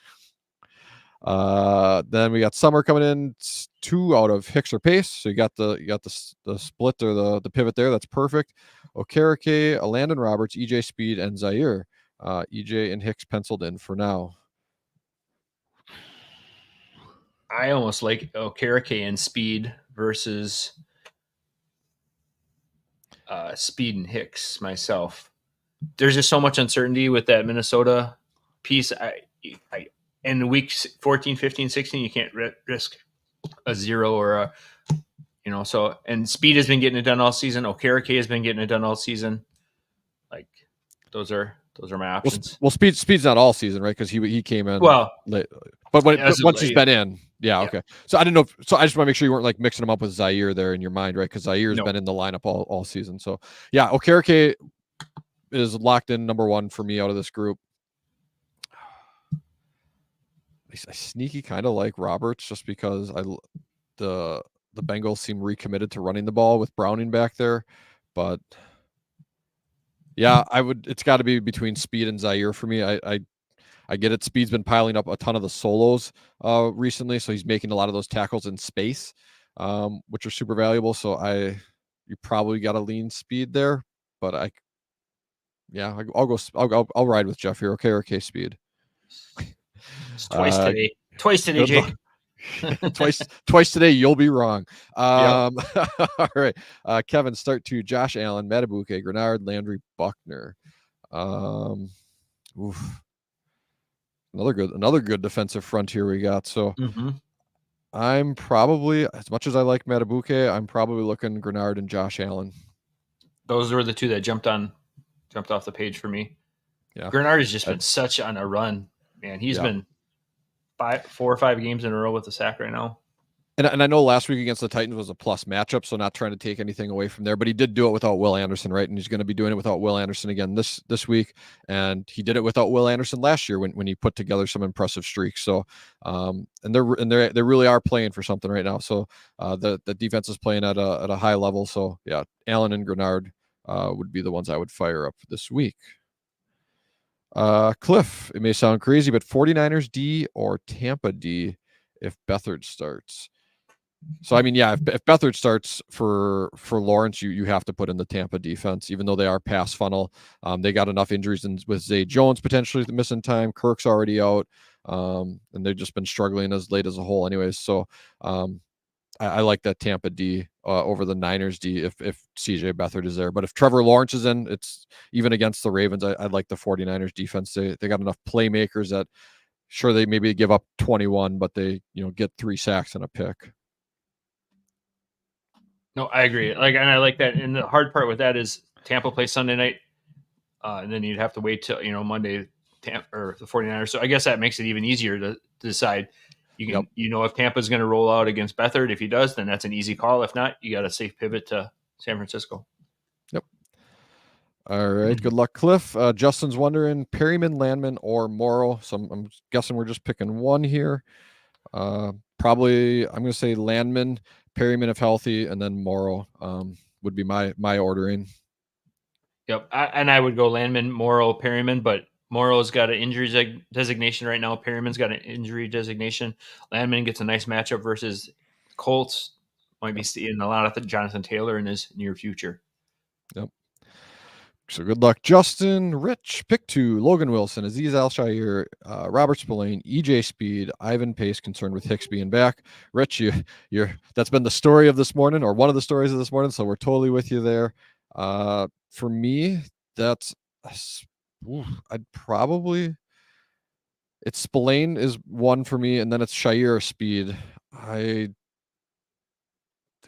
Speaker 1: then we got Summer coming in, 2 out of Hicks or Pace. So you got the split or the pivot there. That's perfect. Okereke, Landon Roberts, EJ Speed, and Zaire. EJ and Hicks penciled in for now.
Speaker 2: I almost like Okereke and Speed versus Speed and Hicks myself. There's just so much uncertainty with that Minnesota piece. I in weeks 14, 15, 16, you can't risk a 0 or a, so, and Speed has been getting it done all season. Okereke has been getting it done all season. Like those are my options.
Speaker 1: Well, Speed's not all season, right? Because he came in late. But once he's been in, yeah, okay. So I didn't know. So I just want to make sure you weren't like mixing him up with Zaire there in your mind, right? Because Zaire's been in the lineup all season. So yeah, Okereke is locked in number 1 for me out of this group. I sneaky kind of like Roberts just because the Bengals seem recommitted to running the ball with Browning back there, but yeah, it's got to be between Speed and Zaire for me. I get it. Speed's been piling up a ton of the solos recently, so he's making a lot of those tackles in space, which are super valuable. So you probably got to lean Speed there, but I'll ride with Jeff here. Okay, Speed.
Speaker 2: It's twice today, Jake.
Speaker 1: twice today. You'll be wrong.
Speaker 2: Yep.
Speaker 1: All right. Kevin, start to Josh Allen, Matabuke, Grenard, Landry, Buckner. Another good defensive front here we got. So I'm probably, as much as I like Matabuke, I'm probably looking Grenard and Josh Allen.
Speaker 2: Those were the 2 that jumped off the page for me. Yeah. Grenard has just been such on a run, man. He's been 4 or 5 games in a row with the sack right now.
Speaker 1: And I know last week against the Titans was a plus matchup, so not trying to take anything away from there, but he did do it without Will Anderson, right? And he's going to be doing it without Will Anderson again this week. And he did it without Will Anderson last year when he put together some impressive streaks. So, and they really are playing for something right now. So, the defense is playing at a high level. So, yeah, Allen and Grenard would be the ones I would fire up this week. Cliff, it may sound crazy, but 49ers D or Tampa D if Beathard starts. So I mean, yeah, if Beathard starts for Lawrence, you have to put in the Tampa defense, even though they are pass funnel. They got enough injuries with Zay Jones potentially missing time. Kirk's already out, and they've just been struggling as late as a whole, anyways. So I like that Tampa D over the Niners D if CJ Beathard is there. But if Trevor Lawrence is in, it's even against the Ravens. I like the 49ers defense. They got enough playmakers that sure they maybe give up 21, but they get 3 sacks and a pick.
Speaker 2: No, I agree. And I like that. And the hard part with that is Tampa plays Sunday night, and then you'd have to wait till Monday, or the 49ers. So I guess that makes it even easier to decide. You can, if Tampa's going to roll out against Beathard. If he does, then that's an easy call. If not, you got a safe pivot to San Francisco.
Speaker 1: Yep. All right. Good luck, Cliff. Justin's wondering Perryman, Landman, or Morrow. So I'm guessing we're just picking one here. Probably I'm going to say Landman, Perryman if healthy, and then Morrow would be my ordering.
Speaker 2: Yep. I would go Landman, Morrow, Perryman, but Morrow's got an injury designation right now. Perryman's got an injury designation. Landman gets a nice matchup versus Colts. Might be seeing a lot of Jonathan Taylor in his near future.
Speaker 1: Yep. So good luck, Justin. Rich, pick 2, Logan Wilson, Aziz Al-Shaair, Robert Spillane, EJ Speed, Ivan Pace, concerned with Hicks being back. Rich, you're that's been the story of this morning, or one of the stories of this morning, so we're totally with you there. For me, that's I'd probably it's Spillane is one for me, and then it's Shaair or Speed. Who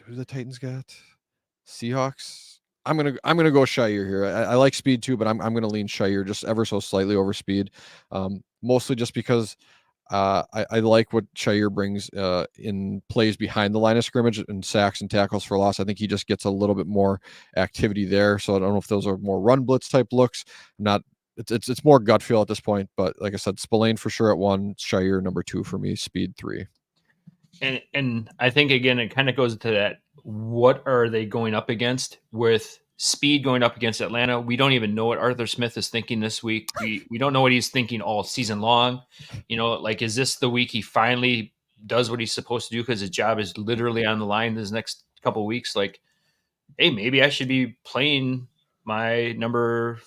Speaker 1: the Titans got? Seahawks. I'm gonna go Shaair here. I like Speed too, but I'm gonna lean Shaair just ever so slightly over Speed, mostly just because I like what Shire brings in plays behind the line of scrimmage and sacks and tackles for loss. I think he just gets a little bit more activity there. So I don't know if those are more run blitz type looks. Not it's more gut feel at this point. But like I said, Spillane for sure at 1, Shire number 2 for me, speed 3.
Speaker 2: And I think again it kind of goes to that. What are they going up against with speed going up against Atlanta? We don't even know what Arthur Smith is thinking this week. We don't know what he's thinking all season long. Like is this the week he finally does what he's supposed to do because his job is literally on the line this next couple of weeks? Like, hey, maybe I should be playing my number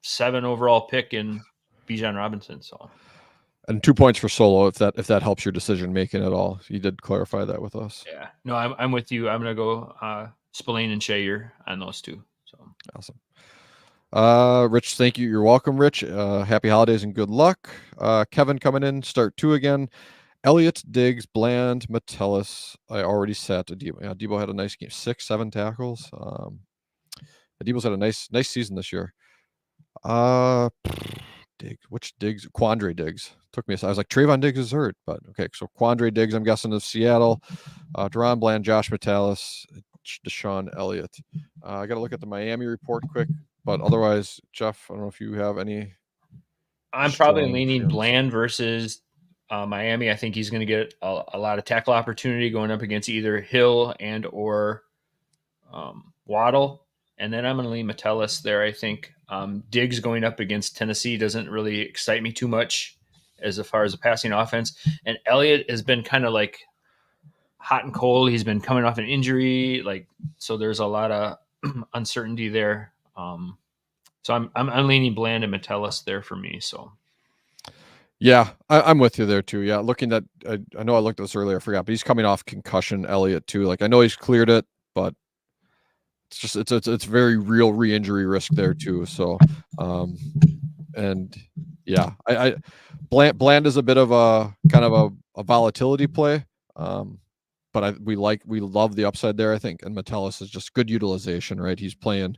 Speaker 2: 7 overall pick in Bijan Robinson. So.
Speaker 1: And 2 points for Solo if that helps your decision making at all. You did clarify that with us.
Speaker 2: Yeah, no, I'm with you. I'm gonna go Spillane and Shire on those 2. So
Speaker 1: awesome. Rich, thank you. You're welcome, Rich. Happy holidays and good luck. Kevin coming in, start 2 again. Elliott, Diggs, Bland, Metellus. I already sat Debo. Yeah, Debo had a nice game, 6, 7 tackles. Debo's had a nice season this year. Diggs, which Diggs? Quandre Diggs. Took me. I was like, Trayvon Diggs is hurt, but okay. So Quandre Diggs, I'm guessing of Seattle. Deron Bland, Josh Metellus, Deshaun Elliott. I got to look at the Miami report quick, but otherwise, Jeff, I don't know if you have any.
Speaker 2: I'm probably leaning Bland versus Miami. I think he's going to get a lot of tackle opportunity going up against either Hill and or Waddle. And then I'm going to lean Metellus there. I think Diggs going up against Tennessee doesn't really excite me too much as far as the passing offense. And Elliott has been kind of like hot and cold. He's been coming off an injury, so there's a lot of uncertainty there. So I'm leaning Bland and Metellus there for me. So.
Speaker 1: Yeah, I'm with you there too. Yeah, looking at, I know I looked at this earlier, I forgot, but he's coming off concussion, Elliott too. Like I know he's cleared it, but it's just it's very real re-injury risk there too. So, and yeah, I Bland is a bit of a kind of a volatility play, but we love the upside there. I think, and Metellus is just good utilization, right? He's playing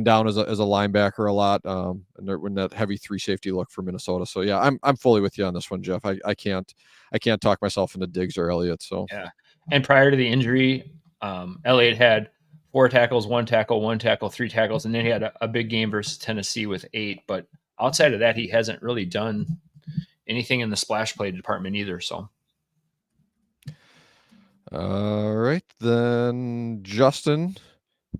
Speaker 1: down as a linebacker a lot, and they're in that heavy 3 safety look for Minnesota. So yeah, I'm fully with you on this one, Jeff. I can't talk myself into Diggs or Elliott. So
Speaker 2: yeah, and prior to the injury, Elliott had 4 tackles, 1 tackle, 1 tackle, 3 tackles, and then he had a big game versus Tennessee with 8. But outside of that, he hasn't really done anything in the splash play department either. So.
Speaker 1: All right, then Justin,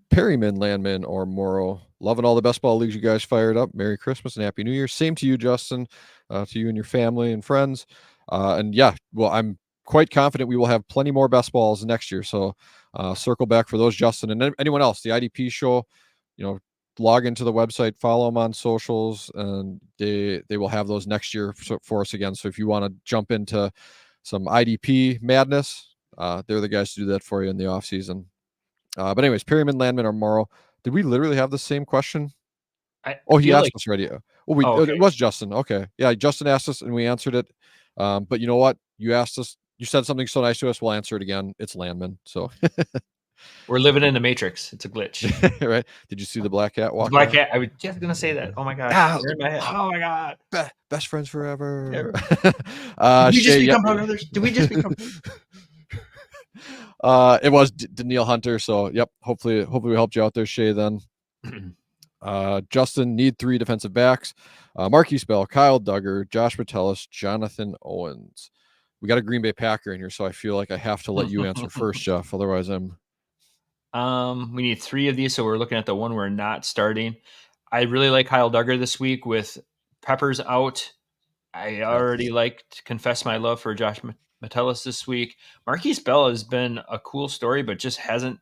Speaker 1: Perryman, Landman, or Morrow. Loving all the best ball leagues you guys fired up. Merry Christmas and Happy New Year. Same to you, Justin, to you and your family and friends. And yeah, well, I'm quite confident we will have plenty more best balls next year. So circle back for those, Justin, and anyone else. The IDP show, log into the website, follow them on socials, and they will have those next year for us again. So if you want to jump into some IDP madness, they're the guys to do that for you in the off season. But anyways, Perryman, Landman, or Morrow. Did we literally have the same question? He asked us already. Okay. It was Justin. Okay. Yeah, Justin asked us and we answered it. But you know what? You asked us, you said something so nice to us, we'll answer it again. It's Landman. So
Speaker 2: we're living in the Matrix. It's a glitch.
Speaker 1: Right? Did you see the black cat walk?
Speaker 2: Black cat. I was just gonna say that. Oh my god. Oh my god.
Speaker 1: Best friends forever.
Speaker 2: Did we just become brothers? Did we just become
Speaker 1: it was Daniil Hunter, so yep. Hopefully we helped you out there, Shay. Then Justin, need 3 defensive backs. Marquise Bell, Kyle Duggar, Josh Metellus, Jonathan Owens. We got a Green Bay Packer in here, so I feel like I have to let you answer first, Jeff. Otherwise,
Speaker 2: we need 3 of these, so we're looking at the one we're not starting. I really like Kyle Duggar this week with Peppers out. I already like to confess my love for Josh Metellus this week. Marquise Bell has been a cool story, but just hasn't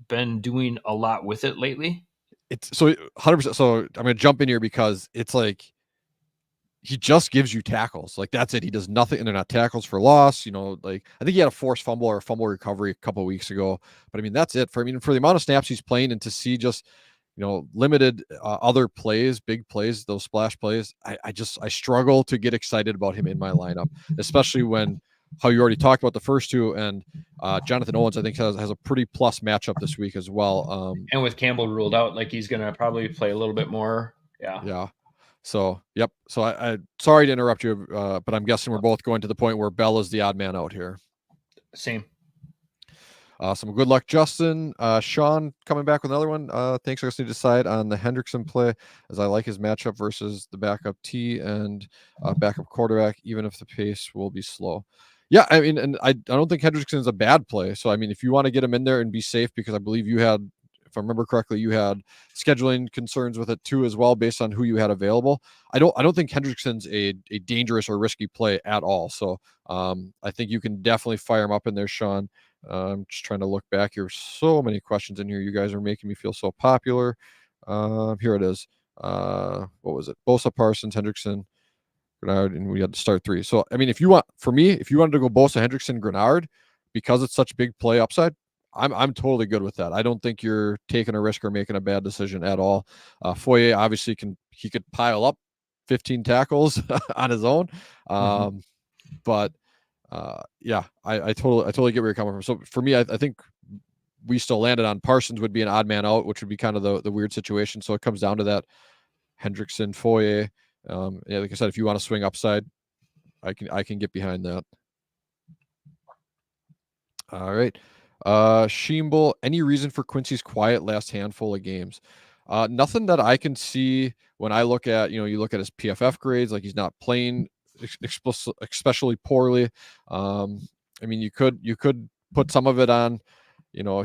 Speaker 2: been doing a lot with it lately.
Speaker 1: It's so 100%. So I'm going to jump in here because it's like he just gives you tackles. Like that's it. He does nothing, and they're not tackles for loss. Like I think he had a forced fumble or a fumble recovery a couple of weeks ago. But I mean, that's it for the amount of snaps he's playing, and to see just limited other plays, big plays, those splash plays. I struggle to get excited about him in my lineup, especially when how you already talked about the first 2, and Jonathan Owens I think has a pretty plus matchup this week as well.
Speaker 2: And with Campbell ruled out, like he's going to probably play a little bit more. Yeah.
Speaker 1: So, yep. So I sorry to interrupt you, but I'm guessing we're both going to the point where Bell is the odd man out here.
Speaker 2: Same.
Speaker 1: Awesome. Good luck, Justin. Sean coming back with another one. Thanks for listening to decide on the Hendrickson play, as I like his matchup versus the backup T and backup quarterback, even if the pace will be slow. Yeah, I mean, and I don't think Hendrickson is a bad play. So, I mean, if you want to get him in there and be safe, because I believe you had, if I remember correctly, you had scheduling concerns with it too as well, based on who you had available. I don't think Hendrickson's a dangerous or risky play at all. So, I think you can definitely fire him up in there, Sean. I'm just trying to look back here. So many questions in here. You guys are making me feel so popular. Here it is. What was it? Bosa, Parsons, Hendrickson, Grenard, and we had to start three. So, I mean, if you wanted to go Bosa, Hendrickson, Grenard, because it's such big play upside, I'm totally good with that. I don't think you're taking a risk or making a bad decision at all. Foye obviously he could pile up 15 tackles on his own, but yeah, I totally get where you're coming from. So for me, I think we still landed on Parsons would be an odd man out, which would be kind of the weird situation. So it comes down to that Hendrickson, Foye. Yeah, like I said, if you want to swing upside, I can get behind that. All right. Sheemble, any reason for Quincy's quiet last handful of games? Nothing that I can see when I look at, you look at his PFF grades, like he's not playing especially poorly. I mean, you could put some of it on,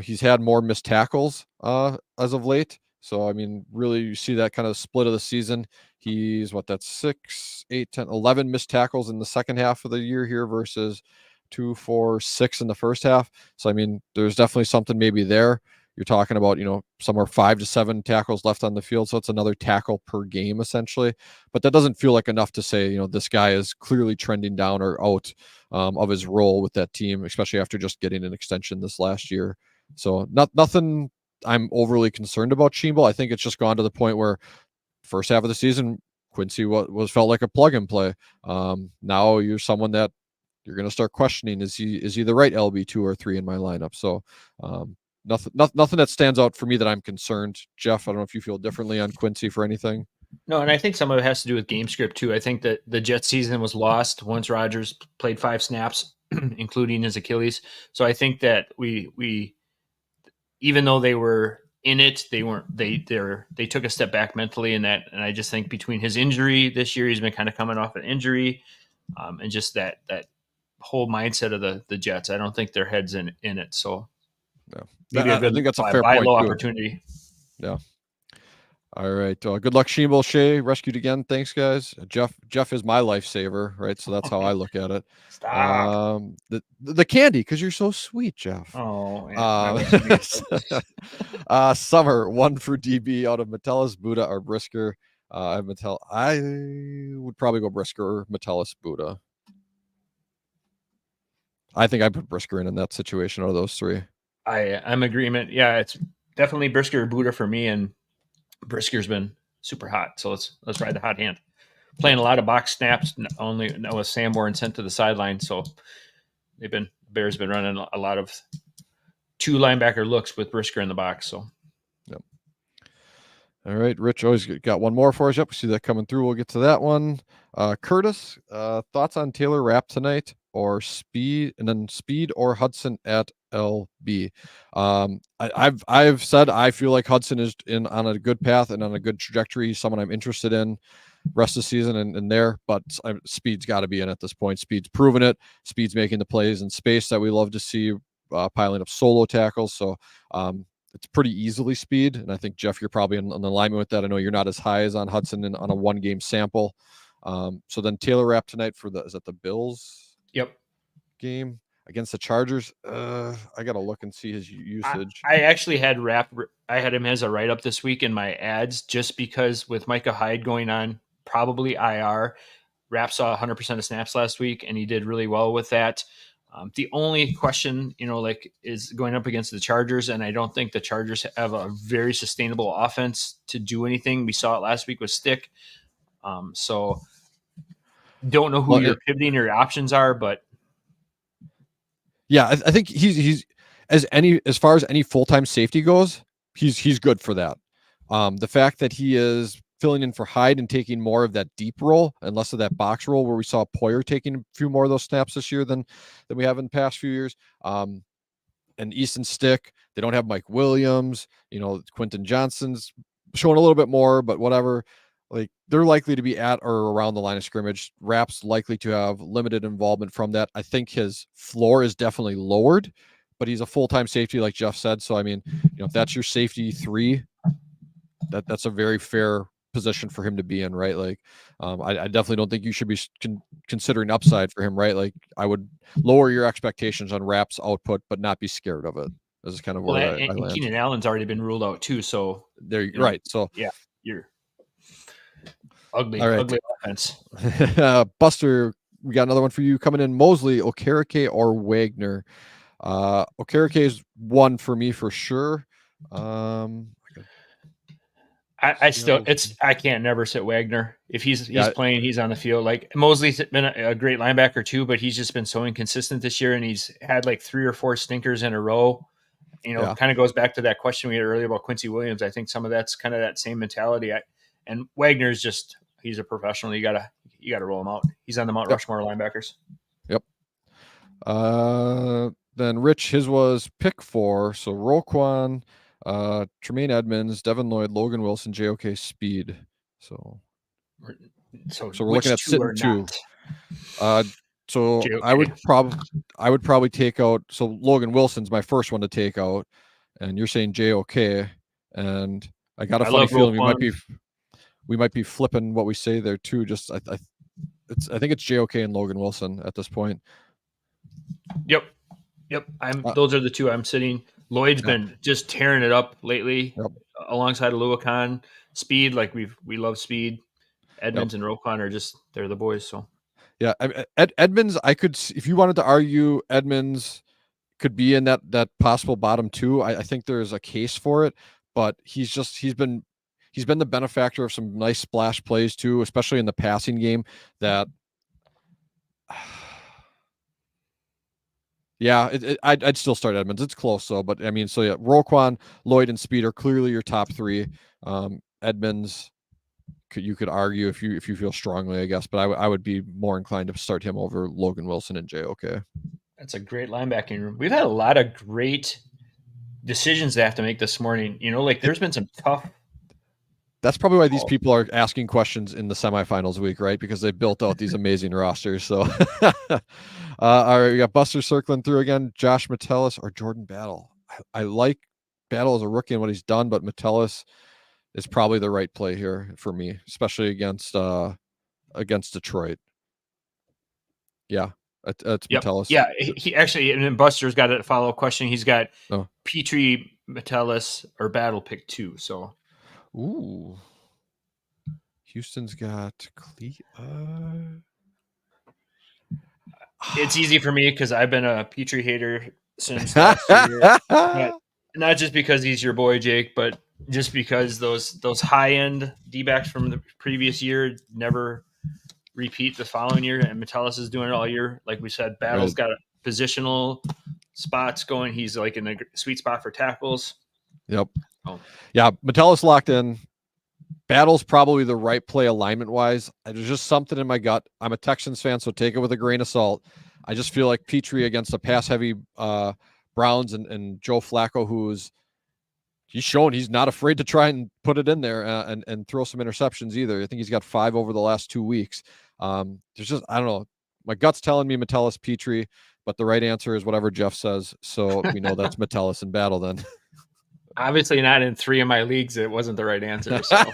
Speaker 1: he's had more missed tackles as of late. So, I mean, really, you see that kind of split of the season. He's that's 6, 8, 10, 11 missed tackles in the second half of the year here versus 2, 4, 6 in the first half. So, I mean, there's definitely something maybe there. You're talking about, somewhere 5 to 7 tackles left on the field. So it's another tackle per game, essentially. But that doesn't feel like enough to say, this guy is clearly trending down or out of his role with that team, especially after just getting an extension this last year. So nothing I'm overly concerned about Sheemble. I think it's just gone to the point where first half of the season, Quincy was felt like a plug and play. Now you're someone that you're going to start questioning. Is he the right LB 2 or 3 in my lineup? So nothing that stands out for me that I'm concerned. Jeff, I don't know if you feel differently on Quincy for anything.
Speaker 2: No, and I think some of it has to do with game script too. I think that the Jets season was lost once Rodgers played 5 snaps, including his Achilles. So I think that we even though they were in it, they took a step back mentally in that. And I just think between his injury this year, he's been kind of coming off an injury, and just that whole mindset of the Jets. I don't think their heads in it. So
Speaker 1: yeah,
Speaker 2: maybe
Speaker 1: I think that's a fair
Speaker 2: buy
Speaker 1: point.
Speaker 2: Low opportunity.
Speaker 1: Yeah. All right. Good luck, Sheemble. Shea rescued again. Thanks, guys. Jeff is my lifesaver, right? So that's how I look at it.
Speaker 2: Stop.
Speaker 1: The candy, because you're so sweet, Jeff.
Speaker 2: Oh, yeah.
Speaker 1: Summer, 1 for DB out of Metellus, Buddha, or Brisker. I would probably go Brisker, Metellus, Buddha. I think I put Brisker in that situation out of those 3.
Speaker 2: I'm agreement. Yeah, it's definitely Brisker or Buddha for me, and Brisker's been super hot. So let's ride the hot hand. Playing a lot of box snaps, only with Sanborn sent to the sideline. So Bears been running a lot of 2 linebacker looks with Brisker in the box. So,
Speaker 1: yep. All right, Rich always got one more for us. Yep, we see that coming through. We'll get to that one. Curtis, thoughts on Taylor Rapp tonight, or speed or Hudson at LB? I've said I feel like Hudson is on a good path and on a good trajectory. Someone I'm interested in rest of the season and there, but Speed's got to be in at this point. Speed's proven it. Speed's making the plays in space that we love to see, piling up solo tackles. So it's pretty easily Speed, and I think Jeff, you're probably in alignment with that. I know you're not as high as on Hudson on a 1-game sample. So then Taylor Rapp tonight for is that the Bills?
Speaker 2: Yep.
Speaker 1: Game against the Chargers. I gotta look and see his usage.
Speaker 2: I actually had Rapp. I had him as a write up this week in my ads, just because with Micah Hyde going on probably IR, Rapp saw 100% of snaps last week, and he did really well with that. The only question, is going up against the Chargers, and I don't think the Chargers have a very sustainable offense to do anything. We saw it last week with Stick. So don't know who your pivoting or your options are, but
Speaker 1: yeah, I think he's as far as any full-time safety goes, he's good for that. The fact that he is filling in for Hyde and taking more of that deep role and less of that box role where we saw Poyer taking a few more of those snaps this year than we have in the past few years. And Easton Stick, they don't have Mike Williams. Quentin Johnson's showing a little bit more, but whatever. Like, they're likely to be at or around the line of scrimmage. Rapp's likely to have limited involvement from that. I think his floor is definitely lowered, but he's a full-time safety, like Jeff said. So, I mean, if that's your safety 3, that's a very fair position for him to be in, right? Like, I definitely don't think you should be considering upside for him, right? Like, I would lower your expectations on Rapp's output, but not be scared of it. This is kind of where I land.
Speaker 2: Keenan Allen's already been ruled out too, so
Speaker 1: there, right? So
Speaker 2: yeah, you're ugly,
Speaker 1: all right.
Speaker 2: ugly offense.
Speaker 1: Buster, we got another one for you coming in. Mosley, Okereke, or Wagner? Okereke is one for me for sure.
Speaker 2: I can't never sit Wagner. If he's playing, he's on the field. Like, Mosley's been a great linebacker too, but he's just been so inconsistent this year, and he's had like 3 or 4 stinkers in a row. Kind of goes back to that question we had earlier about Quincy Williams. I think some of that's kind of that same mentality. And Wagner's he's a professional. You gotta roll him out. He's on the Mount Rushmore linebackers.
Speaker 1: Yep. Then Rich, his was pick 4. So Roquan, Tremaine Edmonds, Devin Lloyd, Logan Wilson, JOK Speed. So we're looking at sitting 2. So JOK. I would probably take out. So Logan Wilson's my first one to take out, and you're saying JOK, and I got a funny feeling we might be flipping what we say there too. Just I think it's JOK and Logan Wilson at this point.
Speaker 2: Yep. Those are the 2 I'm sitting. Lloyd's been just tearing it up lately, alongside of Luakan. Speed, like we love Speed. Edmonds and Roquan they're the boys. So
Speaker 1: yeah, Edmonds, I could, if you wanted to argue Edmonds could be in that possible bottom 2. I think there's a case for it, but he's been the benefactor of some nice splash plays too, especially in the passing game. That yeah, I'd still start Edmonds. It's close though, but I mean, so yeah, Roquan, Lloyd, and Speed are clearly your top 3. Edmonds, you could argue if you feel strongly, I guess, but I would be more inclined to start him over Logan Wilson and JOK.
Speaker 2: That's a great linebacking room. We've had a lot of great decisions they have to make this morning. Like, there's been some tough.
Speaker 1: That's probably why these people are asking questions in the semifinals week, right? Because they built out these amazing rosters. So, all right, we got Buster circling through again. Josh Metellus or Jordan Battle. I like Battle as a rookie and what he's done, but Metellus is probably the right play here for me, especially against Detroit. Yeah, it's Metellus.
Speaker 2: Yeah, he actually, and then Buster's got a follow-up question. He's got Petrie, Metellus, or Battle pick 2. So,
Speaker 1: ooh, Houston's got
Speaker 2: It's easy for me because I've been a Petrie hater since last year. Not just because he's your boy, Jake, but just because those high-end D-backs from the previous year never repeat the following year, and Metellus is doing it all year. Like we said, Battle's got positional spots going. He's like in the sweet spot for tackles.
Speaker 1: Yep. Yeah, Metellus locked in. Battle's probably the right play alignment-wise. There's just something in my gut. I'm a Texans fan, so take it with a grain of salt. I just feel like Petrie against the pass-heavy Browns and Joe Flacco, he's shown he's not afraid to try and put it in there and throw some interceptions either. I think he's got 5 over the last 2 weeks. There's just, I don't know. My gut's telling me Metellus Petrie, but the right answer is whatever Jeff says. So we know that's Metellus and Battle then.
Speaker 2: Obviously not in 3 of my leagues. It wasn't the right answer. So we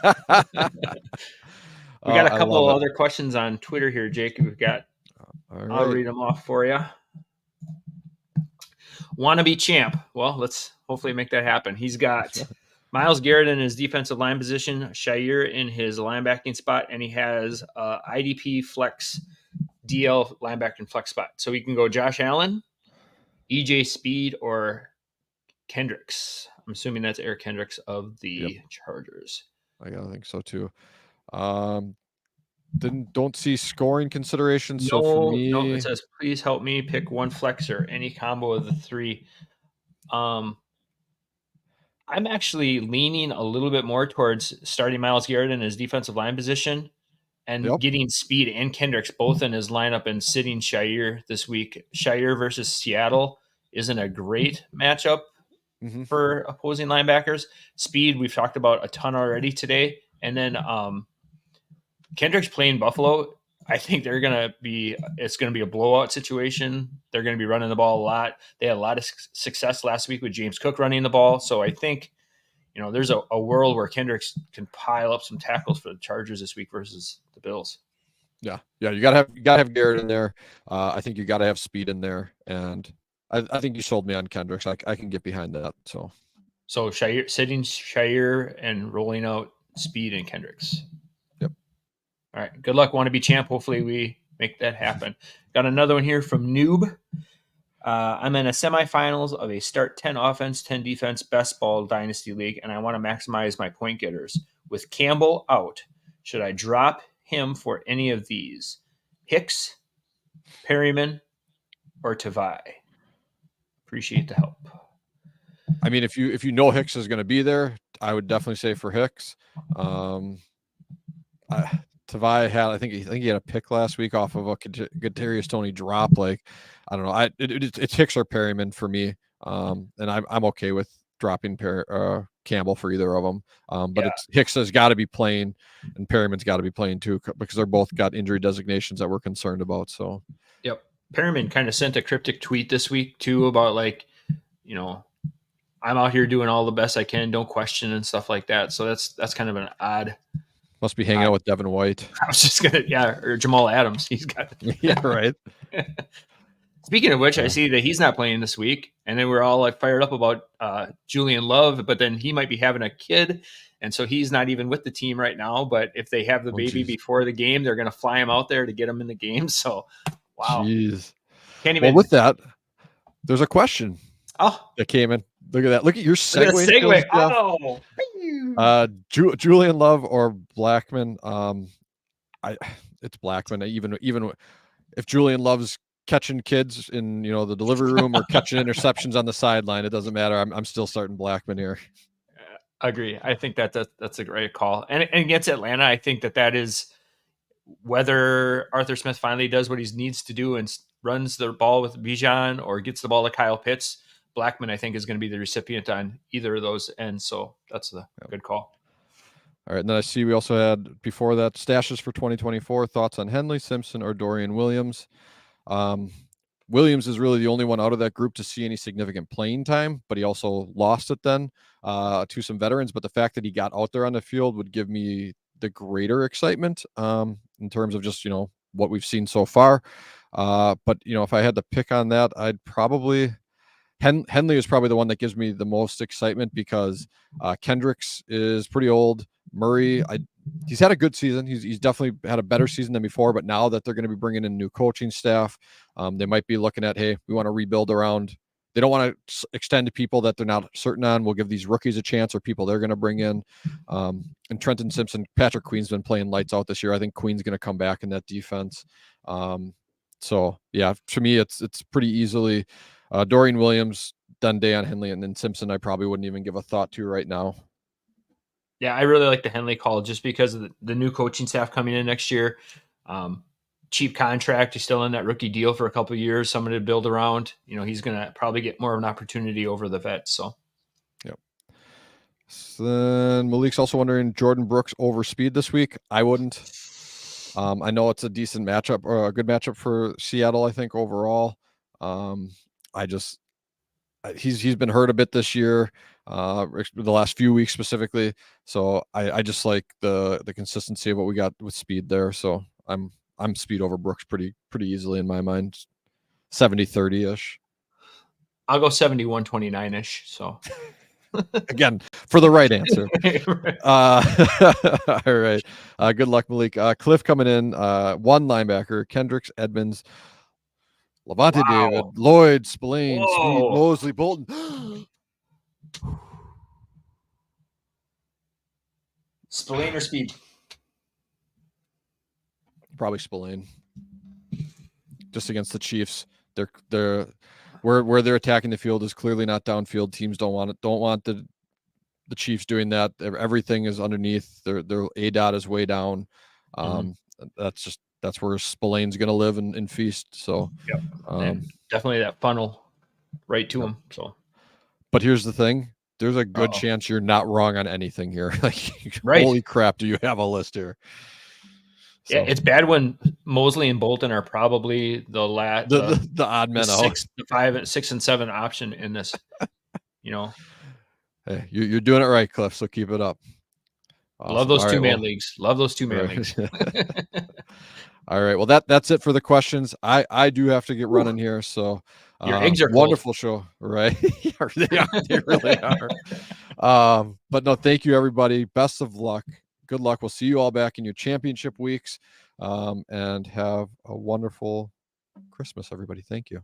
Speaker 2: got a couple of other questions on Twitter here, Jake. We've got, I'll read them off for you. Wannabe champ. Well, let's hopefully make that happen. He's got Myles Garrett in his defensive line position, Shire in his linebacking spot, and he has IDP flex DL linebacking flex spot. So we can go Josh Allen, EJ Speed, or Kendricks. I'm assuming that's Eric Kendricks of the Chargers.
Speaker 1: I gotta think so too. Don't see scoring considerations. So for me,
Speaker 2: it says please help me pick one flexor, any combo of the 3. I'm actually leaning a little bit more towards starting Myles Garrett in his defensive line position and
Speaker 1: Yep.
Speaker 2: getting Speed and Kendricks both in his lineup and sitting Shire this week. Shire versus Seattle isn't a great matchup
Speaker 1: Mm-hmm.
Speaker 2: for opposing linebackers. Speed, we've talked about a ton already today. And then Kendricks playing Buffalo. I think it's going to be a blowout situation. They're going to be running the ball a lot. They had a lot of success last week with James Cook running the ball. So I think, there's a world where Kendricks can pile up some tackles for the Chargers this week versus the Bills.
Speaker 1: Yeah. You gotta have Garrett in there. I think you gotta have Speed in there, and I think you sold me on Kendricks. I can get behind that. So
Speaker 2: Sitting Shire and rolling out Speed and Kendricks.
Speaker 1: Yep.
Speaker 2: All right. Good luck. Want to be champ. Hopefully we make that happen. Got another one here from Noob. I'm in a semifinals of a start 10 offense, 10 defense best ball dynasty league, and I want to maximize my point getters. With Campbell out, should I drop him for any of these? Hicks, Perryman, or Tavai? Appreciate the help.
Speaker 1: I mean, if you know Hicks is going to be there, I would definitely say for Hicks. Tavai had, I think he had a pick last week off of a Kadarius Toney drop. Like, I don't know. It's Hicks or Perryman for me. And I'm okay with dropping Campbell for either of them. But it's Hicks has got to be playing, and Perryman's got to be playing too, because they're both got injury designations that we're concerned about. So,
Speaker 2: yep. Perryman kind of sent a cryptic tweet this week too about I'm out here doing all the best I can, don't question and stuff like that. So that's kind of an odd.
Speaker 1: Must be hanging out with Devin White.
Speaker 2: I was just or Jamal Adams. He's got
Speaker 1: yeah, right.
Speaker 2: Speaking of which, I see that he's not playing this week, and then we're all like fired up about Julian Love, but then he might be having a kid, and so he's not even with the team right now. But if they have the baby before the game, they're going to fly him out there to get him in the game. So, wow.
Speaker 1: Jeez.
Speaker 2: Can't even.
Speaker 1: Well, with that, there's a question that came in. Look at that. Look at your segue.
Speaker 2: Skills,
Speaker 1: oh. Julian Love or Blackman? It's Blackman. Even if Julian Love's catching kids in the delivery room or catching interceptions on the sideline, it doesn't matter. I'm still starting Blackman here.
Speaker 2: Agree. I think that's a great call. And against Atlanta, I think that is whether Arthur Smith finally does what he needs to do and runs the ball with Bijan or gets the ball to Kyle Pitts. Blackman, I think, is going to be the recipient on either of those ends. So that's a good call.
Speaker 1: All right. And then I see we also had before that stashes for 2024. Thoughts on Henley, Simpson, or Dorian Williams? Williams is really the only one out of that group to see any significant playing time, but he also lost it then to some veterans. But the fact that he got out there on the field would give me the greater excitement in terms of just, what we've seen so far. But, if I had to pick on that, I'd probably Henley is probably the one that gives me the most excitement because Kendricks is pretty old. Murray, he's had a good season. He's definitely had a better season than before, but now that they're going to be bringing in new coaching staff, they might be looking at, hey, we want to rebuild around. They don't want to extend to people that they're not certain on. We'll give these rookies a chance or people they're going to bring in. And Trenton Simpson, Patrick Queen's been playing lights out this year. I think Queen's going to come back in that defense. So, yeah, to me, it's pretty easily Dorian Williams, then Deion Henley, and then Simpson I probably wouldn't even give a thought to right now.
Speaker 2: Yeah, I really like the Henley call just because of the new coaching staff coming in next year. Cheap contract. He's still in that rookie deal for a couple of years, someone to build around. He's going to probably get more of an opportunity over the vet. So,
Speaker 1: yep. So then Malik's also wondering Jordan Brooks over Speed this week. I wouldn't. I know it's a decent matchup or a good matchup for Seattle, I think, overall. He's been hurt a bit this year, the last few weeks specifically. So I just like the consistency of what we got with Speed there. So I'm Speed over Brooks pretty easily in my mind, 70-30-ish.
Speaker 2: I'll go 71-29-ish. So
Speaker 1: again, for the right answer. All right. Good luck, Malik. Cliff coming in. One linebacker, Kendricks, Edmonds, Levante David, Lloyd, Spillane, Speed, Mosley, Bolton.
Speaker 2: Spillane or Speed?
Speaker 1: Probably Spillane. Just against the Chiefs. They're where they're attacking the field is clearly not downfield. Teams don't want the Chiefs doing that. Everything is underneath. Their ADOT is way down. That's where Spillane's going to live and feast. So,
Speaker 2: and definitely that funnel right to him. So,
Speaker 1: but here's the thing: there's a good chance you're not wrong on anything here. Like,
Speaker 2: right.
Speaker 1: Holy crap, do you have a list here?
Speaker 2: So, yeah, it's bad when Mosley and Bolton are probably the
Speaker 1: odd men
Speaker 2: out, the 5, 6, and 7 option in this.
Speaker 1: Hey, you're doing it right, Cliff. So keep it up.
Speaker 2: Awesome. Love those two-man leagues. Love those two-man leagues.
Speaker 1: All right. Well, that's it for the questions. I do have to get running here. So
Speaker 2: your eggs are
Speaker 1: wonderful
Speaker 2: cold.
Speaker 1: Show, right? They really are. But no, thank you, everybody. Best of luck. Good luck. We'll see you all back in your championship weeks. And have a wonderful Christmas, everybody. Thank you.